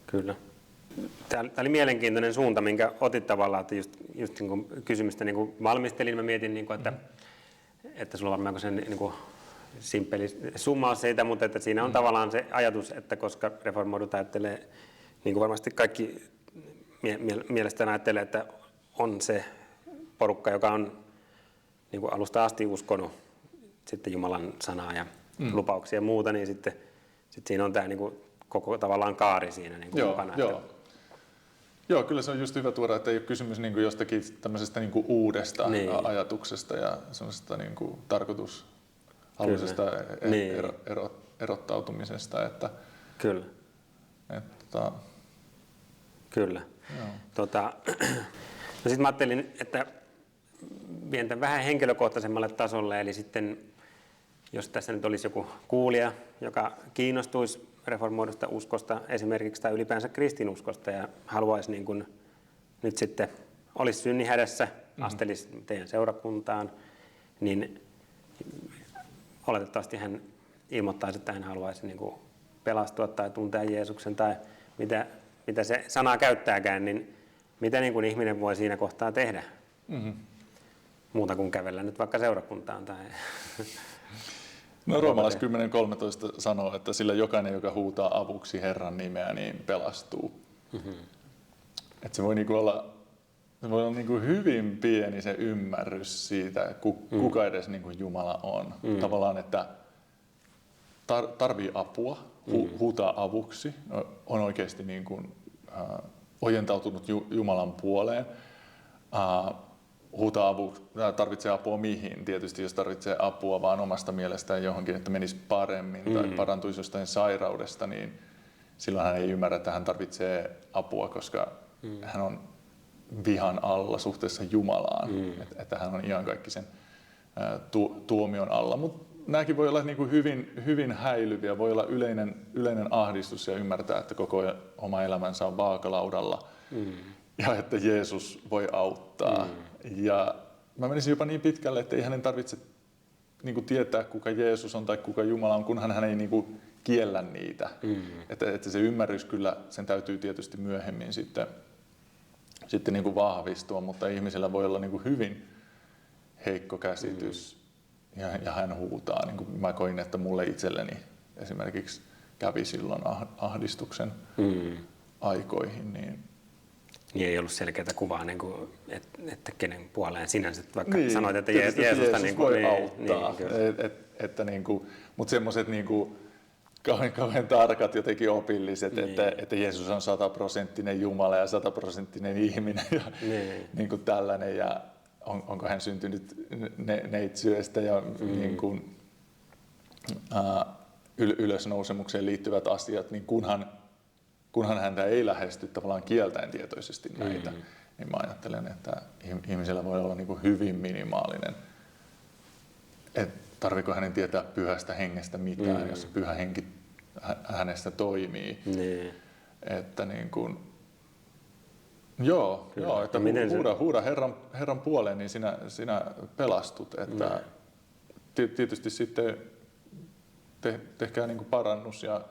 Kyllä. Tämä oli mielenkiintoinen suunta, minkä otit tavallaan, että just niin kuin kysymystä niin kuin valmistelin, mä mietin, niin kuin, että sulla on varmaan sen niin kuin simppeli summaus siitä, mutta että siinä on tavallaan se ajatus, että koska reformoidut ajattelee, niin kuin varmasti kaikki mielestään ajattelee, että on se porukka, joka on niin kuin alusta asti uskonut sitten Jumalan sanaa ja lupauksia ja muuta, niin sitten siinä on tämä niin kuin koko tavallaan kaari siinä niin kuin mukana. Joo, kyllä se on just hyvä tuoda, että ei ole kysymys niin kuin jostakin tämmöisestä niin kuin uudesta ajatuksesta ja semmoisesta niin kuin tarkoitushaluisesta erottautumisesta. Että, Kyllä. Kyllä. No sitten mä ajattelin, että vien tämän vähän henkilökohtaisemmalle tasolle, eli sitten jos tässä nyt olisi joku kuulija, joka kiinnostuisi reformoidusta uskosta esimerkiksi tai ylipäänsä kristinuskosta ja haluaisi niin kuin nyt sitten olisi synnihädässä, astelisi teidän seurakuntaan, niin oletettavasti hän ilmoittaisi, että hän haluaisi niin kuin pelastua tai tuntea Jeesuksen tai mitä se sanaa käyttääkään, niin mitä niin kuin ihminen voi siinä kohtaa tehdä? Muuta kuin kävellä nyt vaikka seurakuntaan tai... No roomalais 10.13 sanoo, että sillä jokainen, joka huutaa avuksi Herran nimeä, niin pelastuu. Että se voi niinku olla, niinku hyvin pieni se ymmärrys siitä, kuka edes niinku Jumala on. Tavallaan, että tarvii apua, huutaa avuksi, on oikeasti niinku, ojentautunut Jumalan puoleen. Huutaa tarvitsee apua mihin? Tietysti jos tarvitsee apua vaan omasta mielestään johonkin, että menisi paremmin tai parantuisi jostain sairaudesta, niin silloin hän ei ymmärrä, että hän tarvitsee apua, koska hän on vihan alla suhteessa Jumalaan, että hän on iankaikkisen tuomion alla. Mutta nämäkin voi olla niinku hyvin häilyviä, voi olla yleinen ahdistus ja ymmärtää, että koko oma elämänsä on vaakalaudalla ja että Jeesus voi auttaa. Ja mä menisin jopa niin pitkälle, että ei hänen tarvitse niinku tietää, kuka Jeesus on tai kuka Jumala on, kunhan hän ei niinku kiellä niitä. Että se ymmärrys kyllä, sen täytyy tietysti myöhemmin sitten niinku vahvistua, mutta ihmisellä voi olla niinku hyvin heikko käsitys ja hän huutaa. Niin kuin mä koin, että mulle itselleni esimerkiksi kävi silloin ahdistuksen aikoihin. Niin ei ollut selkeää kuvaa, niin kuin, että kenen puoleen sinänsä, vaikka sanoit, että Jeesusta Jeesus voi auttaa. Mutta semmoiset niin kauhean tarkat jotenkin opilliset, että Jeesus on 100% Jumala ja 100% ihminen ja niin kuin tällainen. Ja onko hän syntynyt neitsyöstä ja niin kuin, ylösnousemukseen liittyvät asiat, niin kunhan häntä ei lähesty tavallaan kieltäen tietoisesti näitä, niin mä ajattelen, että ihmisellä voi olla niin kuin hyvin minimaalinen. Että tarviko hänen tietää pyhästä hengestä mitään, jos pyhä henki hänestä toimii. Että niin kuin, että huuda Herran puoleen, niin sinä pelastut. Että tietysti sitten tehkää niin kuin parannus ja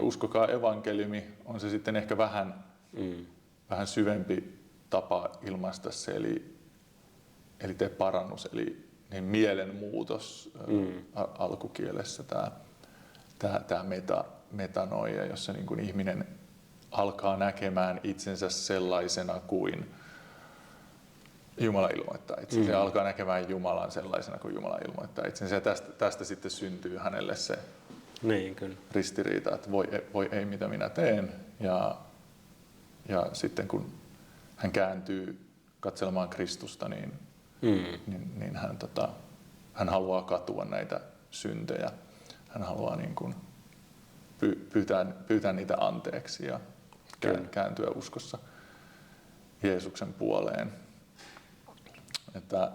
uskokaa evankeliumi, on se sitten ehkä vähän syvempi tapa ilmaista se, eli tee parannus, eli niin mielenmuutos alkukielessä tämä metanoia, jossa niin kuin ihminen alkaa näkemään itsensä sellaisena kuin Jumala ilmoittaa itsensä. Se alkaa näkemään Jumalan sellaisena kuin Jumala ilmoittaa itsensä. Ja tästä sitten syntyy hänelle se ristiriita, että voi ei mitä minä teen. Ja sitten kun hän kääntyy katselemaan Kristusta, niin hän haluaa katua näitä syntejä. Hän haluaa niin kuin pyytää niitä anteeksi ja kääntyä uskossa Jeesuksen puoleen. Että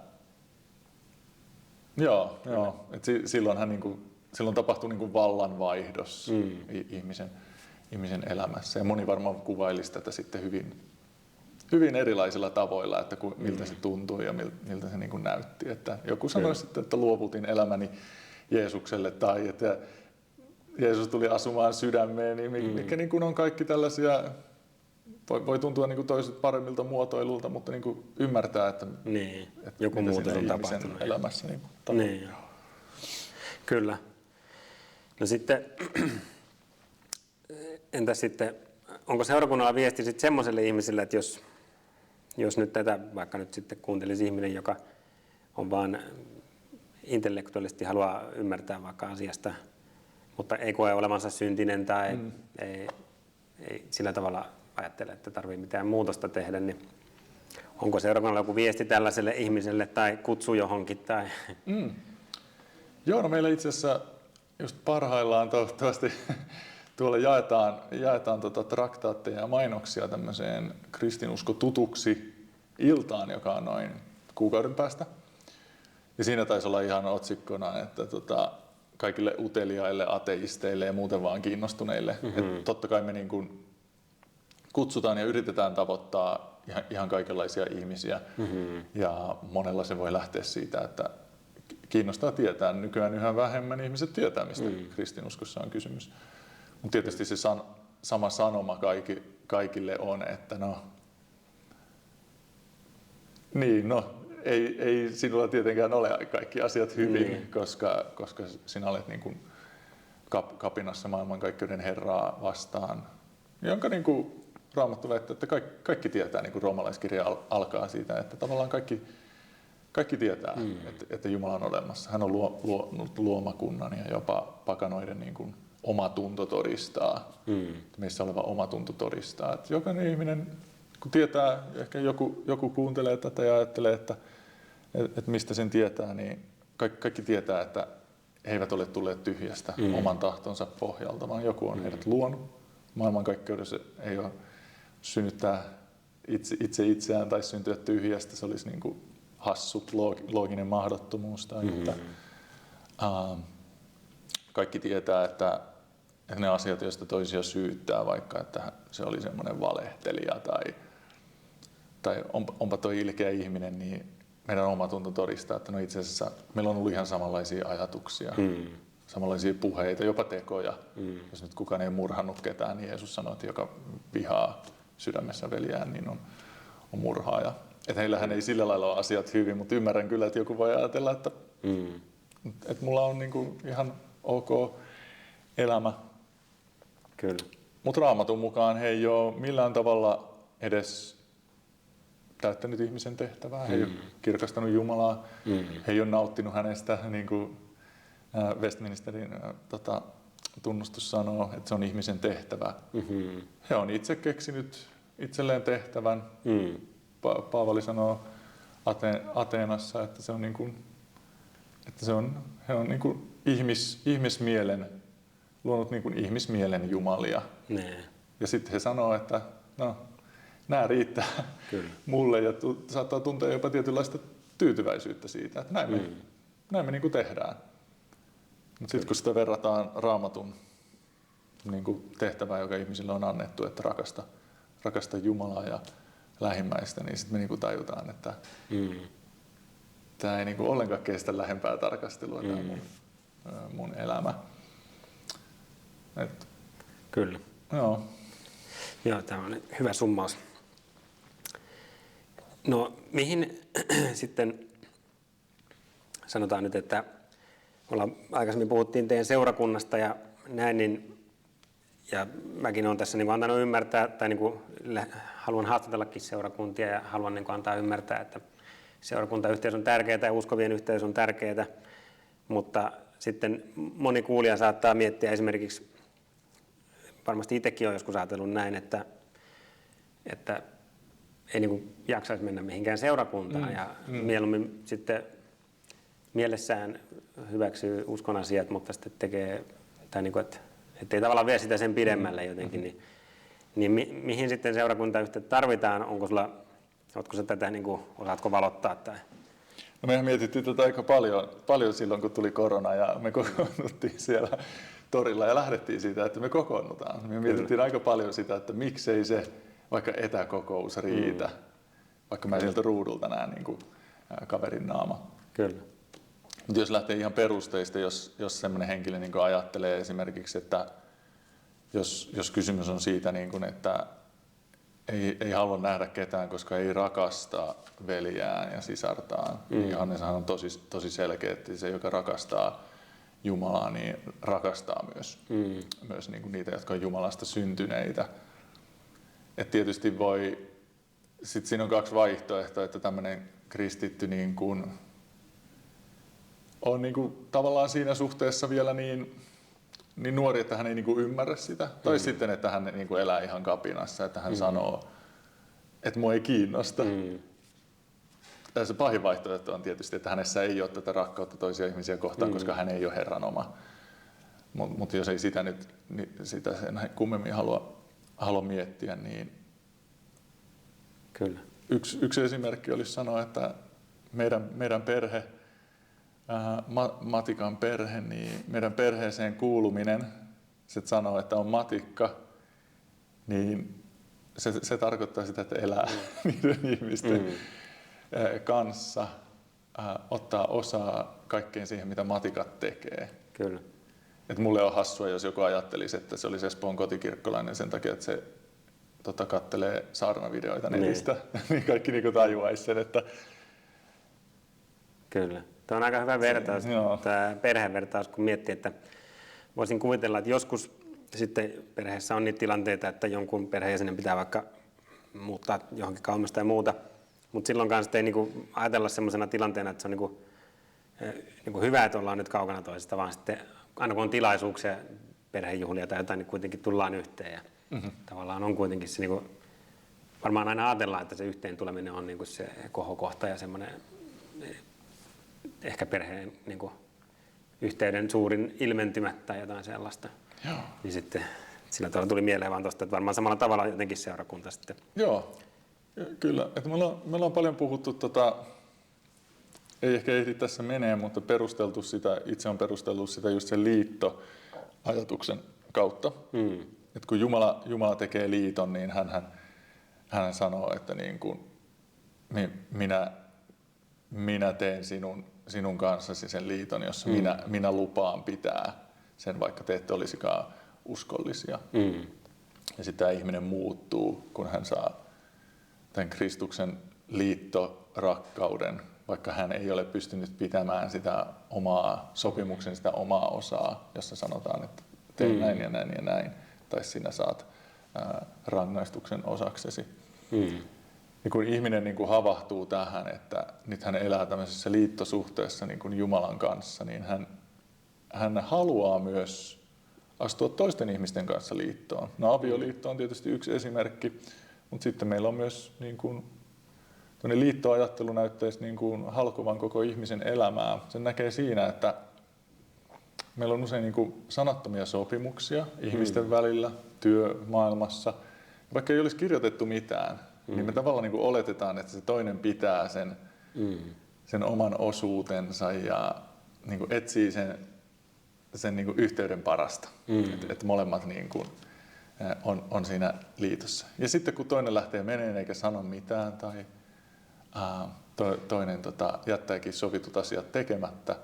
silloin tapahtui niin kuin vallanvaihdos ihmisen elämässä. Ja moni varmaan kuvailisi tätä sitten hyvin erilaisilla tavoilla, että miltä se tuntui ja miltä se niin kuin näytti. Että joku sanoi sitten, että luovutin elämäni Jeesukselle tai että Jeesus tuli asumaan sydämeen, niin mikä niin kuin on kaikki tällaisia, voi tuntua niin kuin toiset paremmilta muotoilulta, mutta niin kuin ymmärtää, että joku muuta on tapahtunut elämässä. Niin. Kyllä. No sitten, entäs sitten, onko seurakunnalla viesti sitten semmoiselle ihmiselle, että jos nyt tätä vaikka nyt sitten kuuntelisi ihminen, joka on vaan intellektuaalisesti haluaa ymmärtää vaikka asiasta, mutta ei koe olevansa syntinen tai ei sillä tavalla ajattele, että tarvitsee mitään muutosta tehdä, niin onko seurakunnalla joku viesti tällaiselle ihmiselle tai kutsu johonkin? Tai? Joo, no meillä itse asiassa just parhaillaan toivottavasti tuolla jaetaan traktaatteja ja mainoksia tämmöiseen kristinusko tutuksi iltaan, joka on noin kuukauden päästä. Ja siinä taisi olla ihan otsikkona, että kaikille uteliaille, ateisteille ja muuten vaan kiinnostuneille. Että totta kai me niin kuin kutsutaan ja yritetään tavoittaa ihan kaikenlaisia ihmisiä. Ja monella se voi lähteä siitä, että kiinnostaa tietää. Nykyään yhä vähemmän ihmiset tietää, mistä kristinuskossa on kysymys. Mutta tietysti se sama sanoma kaikille on, että ei sinulla tietenkään ole kaikki asiat hyvin, koska sinä olet niin kuin kapinassa maailmankaikkeuden Herraa vastaan, jonka niin kuin Raamattu väittää, että kaikki tietää, niin kuin roomalaiskirja alkaa siitä, että tavallaan kaikki tietää, että Jumala on olemassa. Hän on luonut luomakunnan ja jopa pakanoiden niin kuin omatunto todistaa, meissä oleva omatunto todistaa. Että jokainen ihminen, kun tietää, ehkä joku kuuntelee tätä ja ajattelee, että mistä sen tietää, niin kaikki tietää, että he eivät ole tulleet tyhjästä oman tahtonsa pohjalta, vaan joku on heidät luonut. Maailmankaikkeudessa ei ole synnyttää itse itseään tai syntyä tyhjästä, se olisi niin kuin hassu, looginen mahdottomuus. Tai että, kaikki tietää, että ne asiat, joista toisia syyttää, vaikka että se oli semmoinen valehtelija tai onpa toi ilkeä ihminen, niin meidän omatunto todistaa, että no itse asiassa meillä on ollut ihan samanlaisia ajatuksia, samanlaisia puheita, jopa tekoja. Jos nyt kukaan ei murhannut ketään, niin Jeesus sanoi, että joka vihaa sydämessä veljään, niin on murhaaja. Että heillähän ei sillä lailla ole asiat hyvin, mutta ymmärrän kyllä, että joku voi ajatella, että mulla on niin kuin ihan ok elämä. Kyllä. Mutta Raamatun mukaan he ei ole millään tavalla edes täyttänyt ihmisen tehtävää. He ei ole kirkastanut Jumalaa. He ei ole nauttinut hänestä, niin kuin Westminsterin tunnustus sanoo, että se on ihmisen tehtävä. He on itse keksinyt itselleen tehtävän. Paavali sanoo Ateenassa, että se on niin kuin, että he on niin kuin ihmismielen, luonut niin kuin ihmismielen jumalia. Ja sitten he sanoo, että no, nämä riittää mulle ja saattaa tuntea jopa tietynlaista tyytyväisyyttä siitä, että näin me niin kuin tehdään. Mutta sitten kun sitä verrataan Raamatun niin kuin tehtävään, joka ihmisille on annettu, että rakasta Jumalaa ja lähimmäistä, niin sitten me niin kuin tajutaan, että tämä ei niin kuin ollenkaan kestä lähempää tarkastelua, tämä mun elämä. Kyllä. Joo. Joo, tämä on hyvä summaus. No, mihin sitten sanotaan nyt, että aikaisemmin puhuttiin teidän seurakunnasta ja näin, niin, ja mäkin olen tässä niin kuin antanut ymmärtää, tai niin kuin haluan haastatellakin seurakuntia ja haluan niin kuin antaa ymmärtää, että seurakuntayhteys on tärkeää ja uskovien yhteys on tärkeää, mutta sitten moni kuulija saattaa miettiä esimerkiksi, varmasti itsekin olen joskus ajatellut näin, että ei niin kuin jaksaisi mennä mihinkään seurakuntaan ja mieluummin sitten mielessään hyväksyy uskon asiat, mutta sitten tekee, tai niin kuin, että ei tavallaan vie sitä sen pidemmälle jotenkin, niin mihin sitten seurakuntayhteyttä tarvitaan? Oletko sä tätä, niin kuin, osaatko valottaa? Tai? No mehän mietittiin tätä aika paljon silloin, kun tuli korona ja me kokoonnuttiin siellä torilla ja lähdettiin siitä, että me kokoonnutaan. Me mietittiin aika paljon sitä, että miksei se vaikka etäkokous riitä, vaikka mä sieltä ruudulta näen niin kuin kaverin naama. Kyllä. Mutta jos lähtee ihan perusteista, jos sellainen henkilö niin kuin ajattelee esimerkiksi, että jos kysymys on siitä, niin kuin, että ei halua nähdä ketään, koska ei rakasta veljään ja sisartaan, niin Johanneshan on tosi selkeä, että se, joka rakastaa Jumalaa, niin rakastaa myös niin kuin niitä, jotka on Jumalasta syntyneitä. Et tietysti sit siinä on kaksi vaihtoehtoa, että tämmöinen kristitty niin kuin on niin kuin tavallaan siinä suhteessa vielä niin nuori, että hän ei niin kuin ymmärrä sitä. Tai sitten, että hän niin kuin elää ihan kapinassa, että hän sanoo, että mua ei kiinnosta. Se pahin vaihtoehto on tietysti, että hänessä ei ole tätä rakkautta toisia ihmisiä kohtaan, koska hän ei ole Herran oma. Mutta jos ei sitä nyt sitä sen kummemmin halua miettiä, niin kyllä. Yksi esimerkki olisi sanoa, että meidän perhe, Matikan perhe, niin meidän perheeseen kuuluminen, se sanoo, että on matikka, niin se tarkoittaa sitä, että elää niiden ihmisten kanssa, ottaa osaa kaikkeen siihen, mitä matikat tekee. Kyllä. Et mulle on hassua, jos joku ajattelisi, että se olisi Espoon kotikirkkolainen sen takia, että se kattelee saarnavideoita netistä, niin kaikki niin tajuaisi sen, että Kyllä. Tuo on aika hyvä vertaus, tämä perhevertaus, kun miettii, että voisin kuvitella, että joskus sitten perheessä on niitä tilanteita, että jonkun perheenjäsenen pitää vaikka muuttaa johonkin kauemmasta ja muuta, mutta silloin kanssa ei niinku ajatella sellaisena tilanteena, että se on niinku hyvä, että ollaan nyt kaukana toisesta, vaan sitten aina kun on tilaisuuksia, perhejuhlia tai jotain, niin kuitenkin tullaan yhteen ja tavallaan on kuitenkin se niinku, varmaan aina ajatellaan, että se yhteen tuleminen on niinku se kohokohta ja semmoinen ehkä perheen niinku yhteyden suurin ilmentymä tai jotain sellaista. Joo. Niin sitten sillä tavalla tuli mieleen vaan tuosta, että varmaan samalla tavalla jotenkin seurakunta sitten. Joo, kyllä. Että me ollaan paljon puhuttu, ei ehkä ehdi tässä menee, mutta perusteltu sitä, itse on perustellut sitä just sen liittoajatuksen kautta. Että kun Jumala tekee liiton, niin hän sanoo, että niin kuin, minä teen sinun kanssasi sen liiton, jossa minä lupaan pitää sen, vaikka te ette olisikaan uskollisia. Ja sitten tämä ihminen muuttuu, kun hän saa tämän Kristuksen liittorakkauden, vaikka hän ei ole pystynyt pitämään sitä omaa sopimuksen, sitä omaa osaa, jossa sanotaan, että tee näin ja näin ja näin, tai sinä saat rangaistuksen osaksesi. Ja kun ihminen niin kuin havahtuu tähän, että nyt hän elää tämmöisessä liittosuhteessa niin kuin Jumalan kanssa, niin hän haluaa myös astua toisten ihmisten kanssa liittoon. No, avioliitto on tietysti yksi esimerkki, mutta sitten meillä on myös niin kuin, liittoajattelu näyttäisi niin kuin halkovan koko ihmisen elämää. Sen näkee siinä, että meillä on usein niin kuin sanattomia sopimuksia ihmisten välillä, työmaailmassa. Vaikka ei olisi kirjoitettu mitään, niin me tavallaan niin kuin oletetaan, että se toinen pitää sen oman osuutensa ja niin kuin etsii sen niin kuin yhteyden parasta. Että molemmat niin kuin on siinä liitossa. Ja sitten kun toinen lähtee menemään eikä sano mitään tai toinen jättääkin sovitut asiat tekemättä,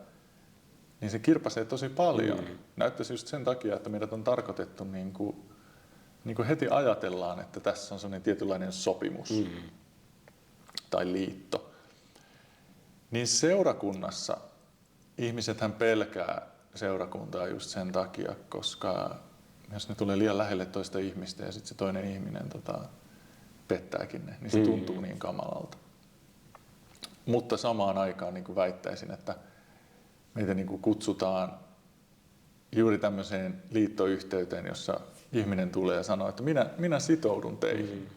niin se kirpaisee tosi paljon. Näyttäisi just sen takia, että meidät on tarkoitettu niin kuin heti ajatellaan, että tässä on sellainen tietynlainen sopimus tai liitto. Niin seurakunnassa ihmisethän pelkää seurakuntaa just sen takia, koska jos ne tulee liian lähelle toista ihmistä ja sitten se toinen ihminen pettääkin ne, niin se tuntuu niin kamalalta. Mutta samaan aikaan niin kuin väittäisin, että meitä niin kuin kutsutaan juuri tämmöiseen liittoyhteyteen, jossa ihminen tulee ja sanoo, että minä sitoudun teihin.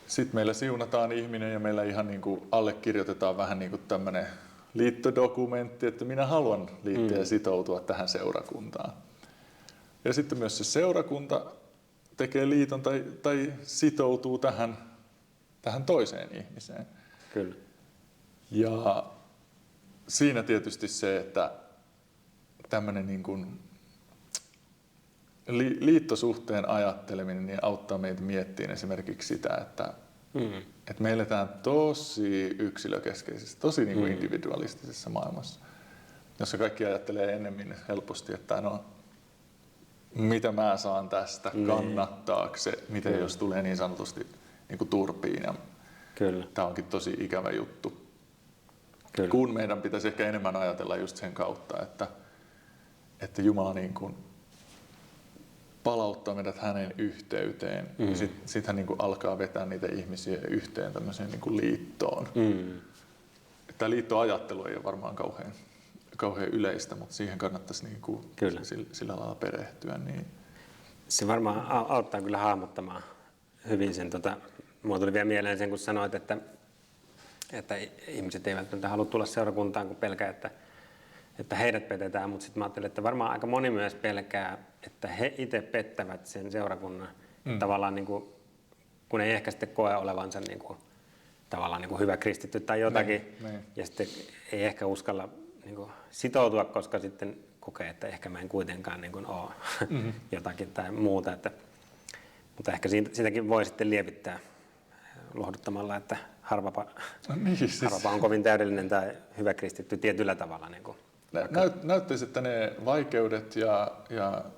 Sitten meillä siunataan ihminen ja meillä ihan niin kuin allekirjoitetaan vähän niin kuin tämmöinen liittodokumentti, että minä haluan liittyä ja sitoutua tähän seurakuntaan. Ja sitten myös se seurakunta tekee liiton tai sitoutuu tähän toiseen ihmiseen. Kyllä. Ja siinä tietysti se, että tämmöinen niin kuin liittosuhteen ajatteleminen niin auttaa meitä miettimään esimerkiksi sitä, että me eletään tosi yksilökeskeisessä, tosi niin kuin individualistisessa maailmassa, jossa kaikki ajattelee ennemmin helposti, että no, mitä mä saan tästä, kannattaako se, miten jos tulee niin sanotusti niin kuin turpiin. Ja Kyllä. tämä onkin tosi ikävä juttu. Kyllä. Kun meidän pitäisi ehkä enemmän ajatella just sen kautta, että Jumala niin kuin palauttaa meidät hänen yhteyteen. Sitten hän niin kuin alkaa vetää niitä ihmisiä yhteen tämmöiseen niin kuin liittoon. Tämä liittoajattelu ei ole varmaan kauhean yleistä, mutta siihen kannattaisi niin kuin sillä lailla perehtyä. Niin. Se varmaan auttaa kyllä hahmottamaan hyvin sen. Mulla tuli vielä mieleen sen, kun sanoit, että ihmiset eivät halua tulla seurakuntaan, kun pelkää, että heidät petetään, mutta sitten mä ajattelin, että varmaan aika moni myös pelkää, että he itse pettävät sen seurakunnan. Tavallaan niin kuin, kun ei ehkä sitten koe olevansa niin kuin, tavallaan niin kuin hyvä kristitty tai jotakin, ja sitten ei ehkä uskalla niin kuin, sitoutua, koska sitten kokee, että ehkä mä en kuitenkaan niin kuin, ole jotakin tai muuta. Mutta ehkä sitäkin voi sitten lievittää lohduttamalla, että harvapa on kovin täydellinen tai hyvä kristitty tietyllä tavalla. Niin kuin, näyttäisi, että ne vaikeudet ja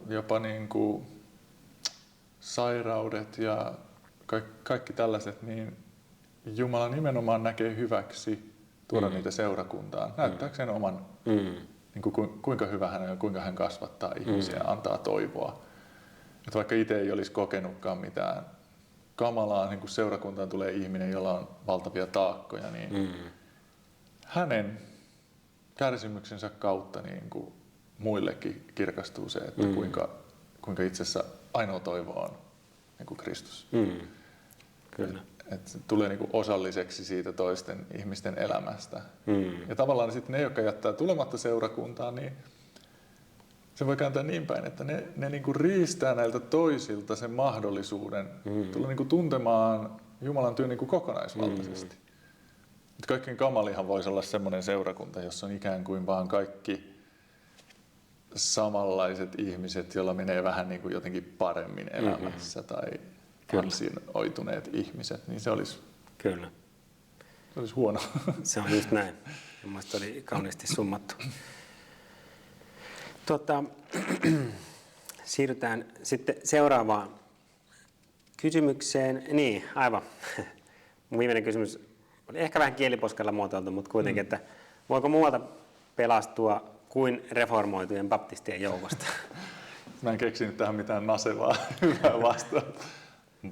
jopa niin kuin sairaudet ja kaikki tällaiset, niin Jumala nimenomaan näkee hyväksi tuoda niitä seurakuntaan, näyttääkseen oman, niin kuin, kuinka hyvä hän on ja kuinka hän kasvattaa ihmisiä, antaa toivoa. Että vaikka itse ei olisi kokenutkaan mitään kamalaa, niin kun seurakuntaan tulee ihminen, jolla on valtavia taakkoja, niin hänen kärsimyksensä kautta niin kuin muillekin kirkastuu se, että kuinka itse asiassa ainoa toivo on niin kuin Kristus. Kyllä. Että tulee niin kuin osalliseksi siitä toisten ihmisten elämästä. Ja tavallaan sitten ne, jotka jättää tulematta seurakuntaan, niin se voi kääntää niin päin, että ne niin kuin riistää näiltä toisilta sen mahdollisuuden tulla niin kuin tuntemaan Jumalan työn niin kuin kokonaisvaltaisesti. Että kaikkein kamalihan voisi olla semmoinen seurakunta, jossa on ikään kuin vaan kaikki samanlaiset ihmiset, joilla menee vähän niin kuin jotenkin paremmin elämässä tai ansinoituneet ihmiset, niin se olisi, Kyllä. se olisi huono. Se on just näin. Mielestäni oli kauniisti summattu. Siirrytään sitten seuraavaan kysymykseen. Niin, aivan. Mun viimeinen kysymys oli ehkä vähän kieliposkella muotoiltu, mutta kuitenkin, että voiko muualta pelastua kuin reformoitujen baptistien joukosta? Mä en keksinyt tähän mitään nasevaa hyvää vastausta.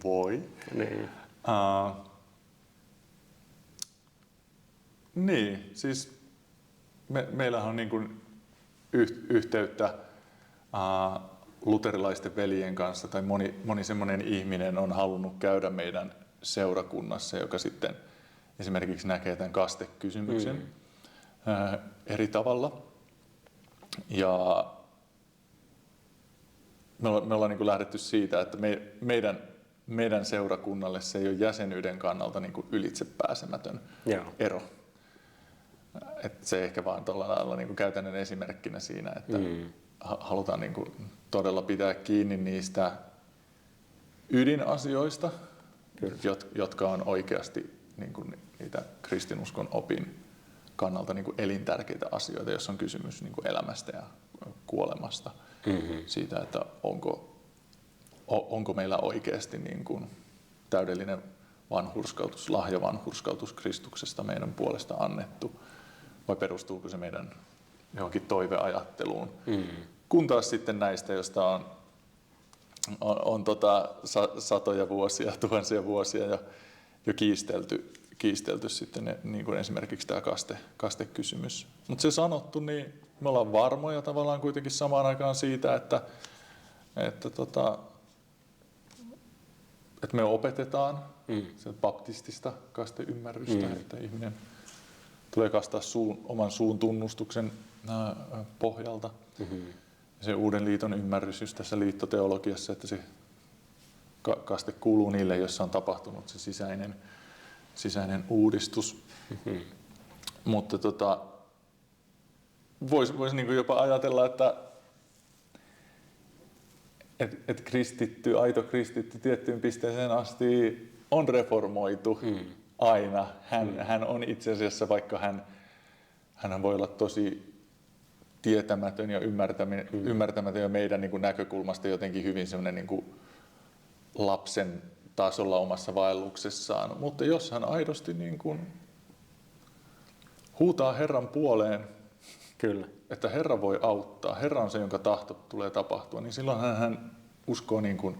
Voi. Niin. Niin, siis meillähän on niin kuin yhteyttä luterilaisten veljien kanssa, tai moni semmoinen ihminen on halunnut käydä meidän seurakunnassa, joka sitten esimerkiksi näkee tämän kastekysymyksen eri tavalla. Ja me ollaan niin kuin lähdetty siitä, että meidän seurakunnalle se ei ole jäsenyyden kannalta niin kuin ylitsepääsemätön ero. Että se ehkä vaan tuolla lailla niin kuin käytännön esimerkkinä siinä, että halutaan niin kuin todella pitää kiinni niistä ydinasioista, jotka on oikeasti niin kuin niitä kristinuskon opin kannalta niin kuin elintärkeitä asioita, jos on kysymys niin kuin elämästä ja kuolemasta. Siitä, että onko meillä oikeasti niin kuin täydellinen vanhurskautus, lahjavanhurskautus Kristuksesta meidän puolesta annettu, vai perustuuko se meidän johonkin toiveajatteluun. Kun taas sitten näistä, joista on satoja vuosia, tuhansia vuosia jo kiistelty sitten niin kuin esimerkiksi tämä kastekysymys. Mutta se sanottu, niin me ollaan varmoja tavallaan kuitenkin samaan aikaan siitä, että me opetetaan baptistista kasteymmärrystä, että ihminen tulee kastaa oman suun tunnustuksen pohjalta. Se uuden liiton ymmärrys just tässä liittoteologiassa, että se kaste kuuluu niille, joissa on tapahtunut se sisäinen uudistus. Mutta voisi niin kuin jopa ajatella, että aito kristitty tiettyyn pisteeseen asti on reformoitu aina. Hän on itse asiassa, vaikka hän voi olla tosi tietämätön ja ymmärtämätön ja meidän niin kuin näkökulmasta jotenkin hyvin semmoinen niin kuin lapsen tasolla omassa vaelluksessaan. Mutta jos hän aidosti niin kuin huutaa Herran puoleen, Kyllä. että Herra voi auttaa, Herra on se, jonka tahto tulee tapahtua, niin silloin hän uskoo niin kuin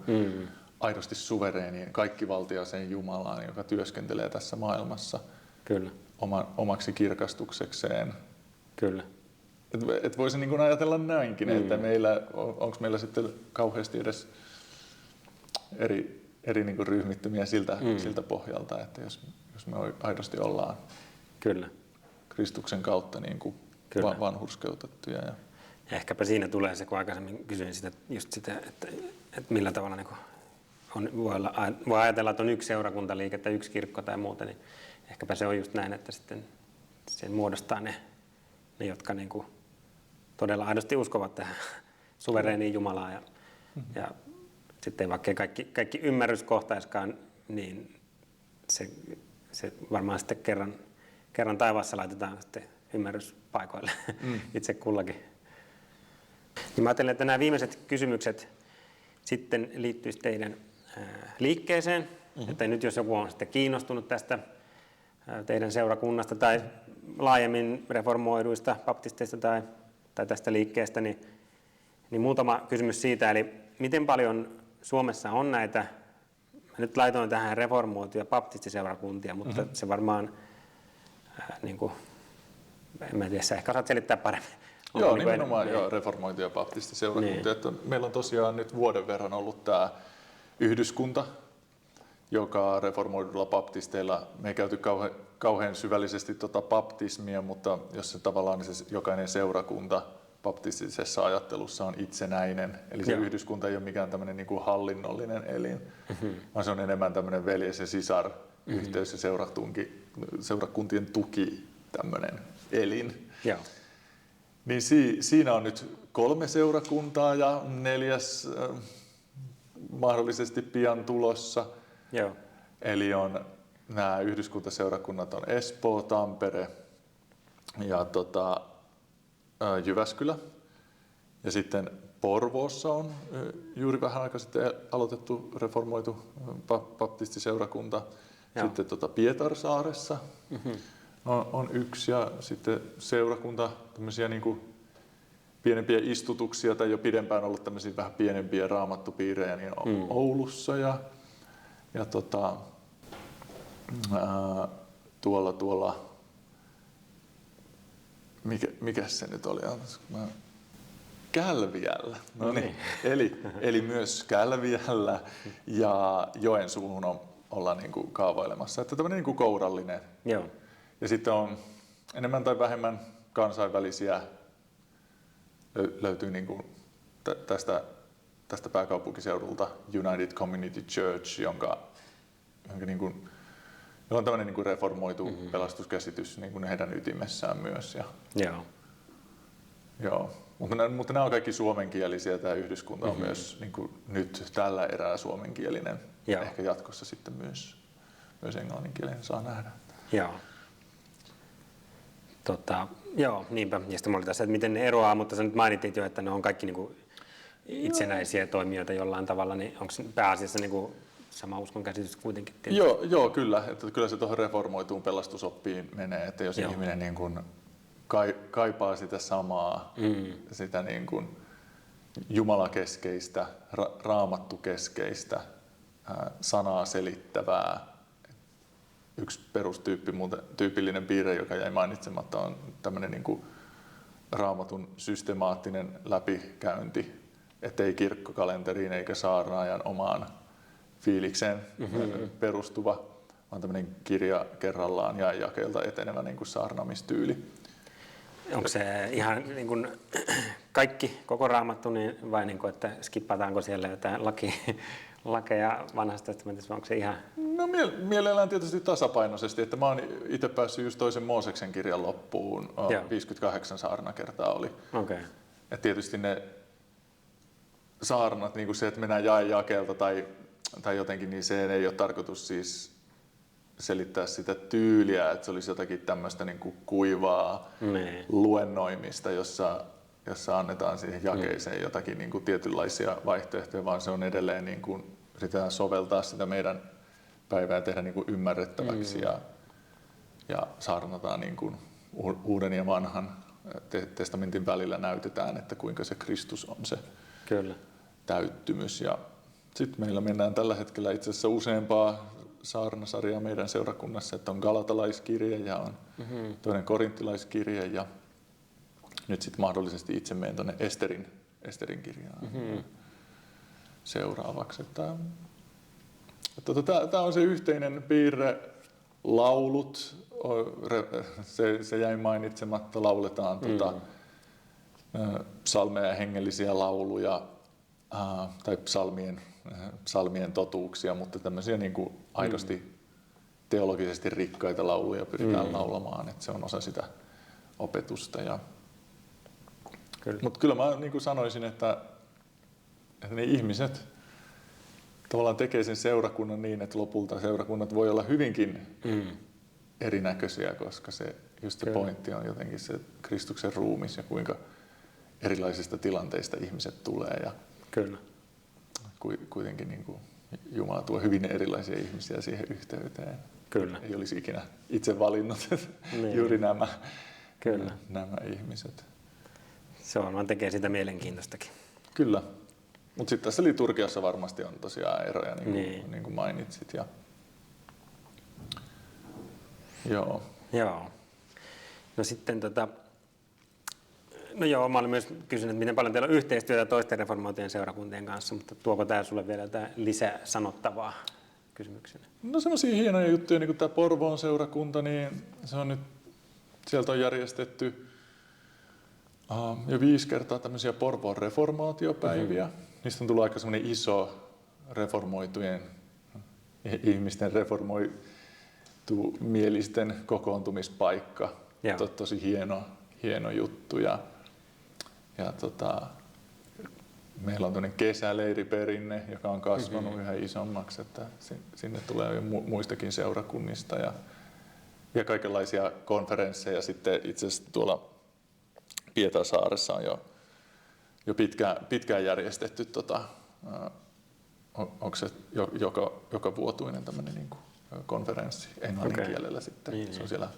aidosti suvereeniin, kaikkivaltiaiseen Jumalaan, joka työskentelee tässä maailmassa Kyllä. Omaksi kirkastuksekseen. Kyllä. Et voisi niin kuin ajatella näinkin, että onko meillä sitten kauheasti edes eri niin kuin ryhmittymiä siltä pohjalta, että jos me aidosti ollaan Kyllä. Kristuksen kautta niin kuin vanhurskeutettuja. Ja ehkäpä siinä tulee se, kun aikaisemmin kysyin sitä, että millä tavalla niin voi ajatella, että on yksi seurakuntaliike tai yksi kirkko tai muuta, niin ehkäpä se on just näin, että sitten sen muodostaa ne jotka niin kuin todella aidosti uskovat tähän suvereeniin Jumalaan ja sitten vaikka kaikki ymmärrys kohtaiskaan, niin se varmaan sitten kerran taivaassa laitetaan sitten ymmärryspaikoille itse kullakin. Niin mä ajattelen, että nämä viimeiset kysymykset sitten liittyisivät teidän liikkeeseen, että nyt jos joku on sitten kiinnostunut tästä teidän seurakunnasta tai laajemmin reformoiduista baptisteista tai tästä liikkeestä, niin muutama kysymys siitä, eli miten paljon Suomessa on näitä, mä nyt laitoin tähän reformoituja baptistiseurakuntia, mutta se varmaan, niin kuin, en mä tiedä, sä ehkä osaat selittää paremmin. Joo, nimenomaan reformoituja baptistiseurakuntia. Niin. Että meillä on tosiaan nyt vuoden verran ollut tämä yhdyskunta, joka reformoiduilla baptisteilla, me ei käyty kauhean syvällisesti baptismia, mutta jos se tavallaan niin se jokainen seurakunta baptistisessa ajattelussa on itsenäinen, eli se yhdyskunta ei ole mikään tämmöinen niin kuin hallinnollinen elin, vaan se on enemmän tämmöinen veljes- ja sisar-yhteys ja seurakuntien tuki tämmöinen elin. Joo. Niin siinä on nyt 3 seurakuntaa ja 4. Mahdollisesti pian tulossa. Joo. Eli nämä yhdyskuntaseurakunnat on Espoo, Tampere ja Jyväskylä. Ja sitten Porvoossa on juuri vähän aikaa sitten aloitettu reformoitu baptistiseurakunta. Joo. Sitten Pietarsaaressa on yksi ja sitten seurakunta, tämmöisiä niin kuin pienempiä istutuksia tai jo pidempään ollut tämmöisiä vähän pienempiä raamattupiirejä niin on Oulussa ja tuolla mikä se nyt oli? Kälviällä. No niin. Eli myös Kälviällä ja Joensuuhun ollaan niin kuin kaavailemassa. Että tämmöinen niin kuin kourallinen. Joo. Ja sitten on enemmän tai vähemmän kansainvälisiä löytyy niin kuin tästä pääkaupunkiseudulta United Community Church, jonka niin kuin, jolla on tämmöinen niin kuin reformoitu pelastuskäsitys niin kuin heidän ytimessään myös. Joo. Mutta nämä on kaikki suomenkielisiä. Tämä yhdyskunta on myös niin kuin nyt tällä erää suomenkielinen. Joo. Ehkä jatkossa sitten myös englanninkielinen saa nähdä. Joo. Joo, niinpä. Ja sitten oli tässä, että miten ne eroaa, mutta sä nyt mainittiin jo, että ne on kaikki niin kuin itsenäisiä toimijoita jollain tavalla, niin onko pääasiassa niin kuin sama uskon käsitys kuitenkin? Joo, kyllä. Että kyllä se tuohon reformoituun pelastusoppiin menee, että jos ihminen niin kuin kaipaa sitä samaa, sitä niin kuin jumalakeskeistä, raamattukeskeistä, sanaa selittävää. Yksi perustyypillinen piirre, joka jäi mainitsematta, on tämmöinen niin kuin raamatun systemaattinen läpikäynti, ettei kirkkokalenteriin eikä saarnaajan omaan fiilikseen perustuva, vaan tämmöinen kirja kerrallaan ja jakeelta etenevä niin kuin saarnaamistyyli. Onko se ihan niin kuin kaikki, koko raamattu, niin vai niin kuin, että skippataanko siellä jotain lakeja vanhasta testamentista, onko se ihan? No mielellään tietysti tasapainoisesti, että mä oon itse päässyt just toisen Mooseksen kirjan loppuun, 58 saarnakertaa oli. Okay. Et tietysti ne saarnat, niin kuin se, että mennään jakeelta tai jotenkin, niin se ei ole tarkoitus siis selittää sitä tyyliä, että se olisi jotakin tämmöistä niin kuin kuivaa luennoimista, jossa annetaan siihen jakeeseen jotakin niin kuin tietynlaisia vaihtoehtoja, vaan se on edelleen niin kuin yritetään soveltaa sitä meidän päivää, tehdä niin kuin ymmärrettäväksi ja saarnataan niin kuin uuden ja vanhan testamentin välillä näytetään, että kuinka se Kristus on se täyttymys. Ja sitten meillä mennään tällä hetkellä itse asiassa useampaa saarnasarjaa meidän seurakunnassa, että on galatalaiskirje ja on toinen korinttilaiskirje ja nyt sitten mahdollisesti itse menen tuonne Esterin kirjaan seuraavaksi. Tämä on se yhteinen piirre. Laulut, se jäi mainitsematta, lauletaan psalmeja ja hengellisiä lauluja tai psalmien totuuksia, mutta tämmöisiä niin kuin aidosti teologisesti rikkaita lauluja pyritään laulamaan, että se on osa sitä opetusta. Mutta kyllä mä niin kuin sanoisin, että ne ihmiset tavallaan tekee sen seurakunnan niin, että lopulta seurakunnat voi olla hyvinkin erinäköisiä, koska se pointti on jotenkin se Kristuksen ruumis ja kuinka erilaisista tilanteista ihmiset tulee. Ja kuitenkin niin kuin Jumala tuo hyvin erilaisia ihmisiä siihen yhteyteen. Kyllä. ei olisi ikinä itse valinnut Niin. juuri nämä ihmiset. Se varmaan tekee sitä mielenkiintoistakin. Kyllä. Mutta sitten tässä liturgiassa varmasti on tosiaan eroja, niin kuin mainitsit. Joo. Joo. No sitten no joo, mä olin myös kysynyt, miten paljon teillä on yhteistyötä toisten reformoitujen seurakuntien kanssa, mutta tuoko tämä sulle vielä lisää sanottavaa kysymyksenä? No semmoisia hienoja juttuja, niin kuin tämä Porvoon seurakunta, niin se on nyt, sieltä on järjestetty jo 5 kertaa tämmöisiä Porvoon reformaatiopäiviä. Niistä on tullut aika semmoinen iso reformoitujen ihmisten reformoitumielisten kokoontumispaikka. Tosi hieno juttu. Ja meillä on tämmöinen kesäleiriperinne, joka on kasvanut yhä isommaksi, että sinne tulee jo muistakin seurakunnista ja kaikenlaisia konferensseja. Sitten itse asiassa tuolla Pietarsaaressa on jo pitkään järjestetty, onko se joka vuotuinen tämmöinen niin kuin konferenssi englannin kielellä sitten. Niin. Se on siellä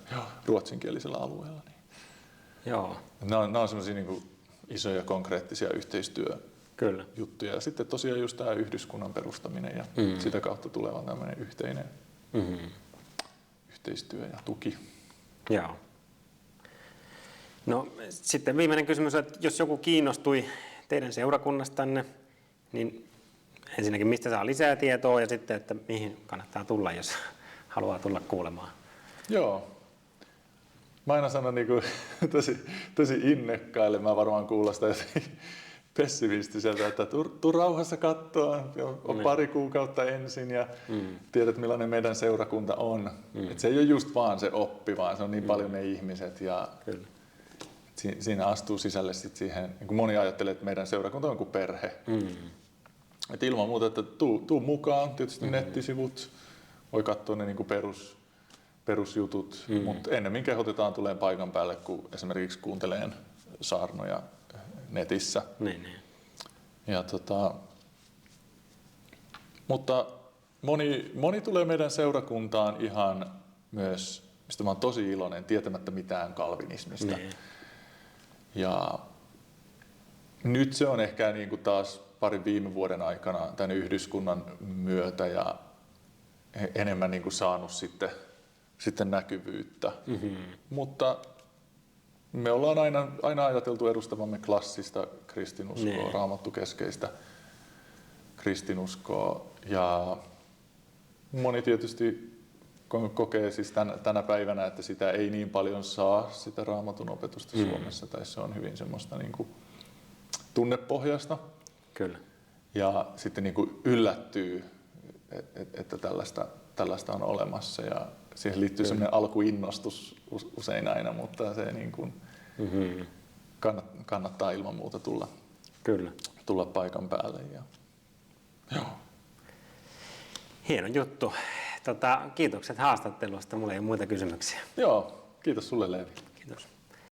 ruotsinkielisellä alueella. Niin. Joo. Nämä on semmoisia niin kuin isoja konkreettisia yhteistyöjuttuja. Ja sitten tosiaan just tämä yhdyskunnan perustaminen ja sitä kautta tuleva tämmöinen yhteinen yhteistyö ja tuki. Joo. No sitten viimeinen kysymys on, että jos joku kiinnostui teidän seurakunnastanne, niin ensinnäkin mistä saa lisää tietoa ja sitten, että mihin kannattaa tulla, jos haluaa tulla kuulemaan. Joo. Mä aina sanon niin kuin, tosi innekkaille, mä varmaan kuulostan pessimistiseltä, että tuu rauhassa katsoa, on pari kuukautta ensin ja tiedät millainen meidän seurakunta on. Et se ei ole just vaan se oppi, vaan se on niin paljon ne ihmiset ja siinä astuu sisälle sit siihen, niin kuin moni ajattelee, että meidän seurakunta on kuin perhe. Et ilman muuta, että tuu mukaan, tietysti nettisivut, voi katsoa ne niin kuin perusjutut, mutta ennemmin kehotetaan tulemaan paikan päälle, kun esimerkiksi kuunteleen saarnoja netissä. Niin. Ja mutta moni tulee meidän seurakuntaan ihan myös, mistä mä oon tosi iloinen, tietämättä mitään kalvinismista. Niin. Ja nyt se on ehkä niin kuin taas parin viime vuoden aikana tämän yhdyskunnan myötä ja enemmän niin kuin saanut sitten näkyvyyttä. Mutta me ollaan aina ajateltu edustavamme klassista kristinuskoa, raamattukeskeistä kristinuskoa. Ja moni tietysti kokee siis tänä päivänä, että sitä ei niin paljon saa, sitä raamatun opetusta Suomessa, tai se on hyvin semmoista niin kuin tunnepohjaista. Kyllä. Ja sitten niin kuin yllättyy, että tällaista on olemassa. Ja siihen liittyy semmoinen alkuinnostus usein aina, mutta se niin kuin kannattaa ilman muuta tulla paikan päälle. Joo. Hieno juttu. Kiitokset haastattelusta. Mulla ei ole muita kysymyksiä. Joo, kiitos sulle Leevi. Kiitos.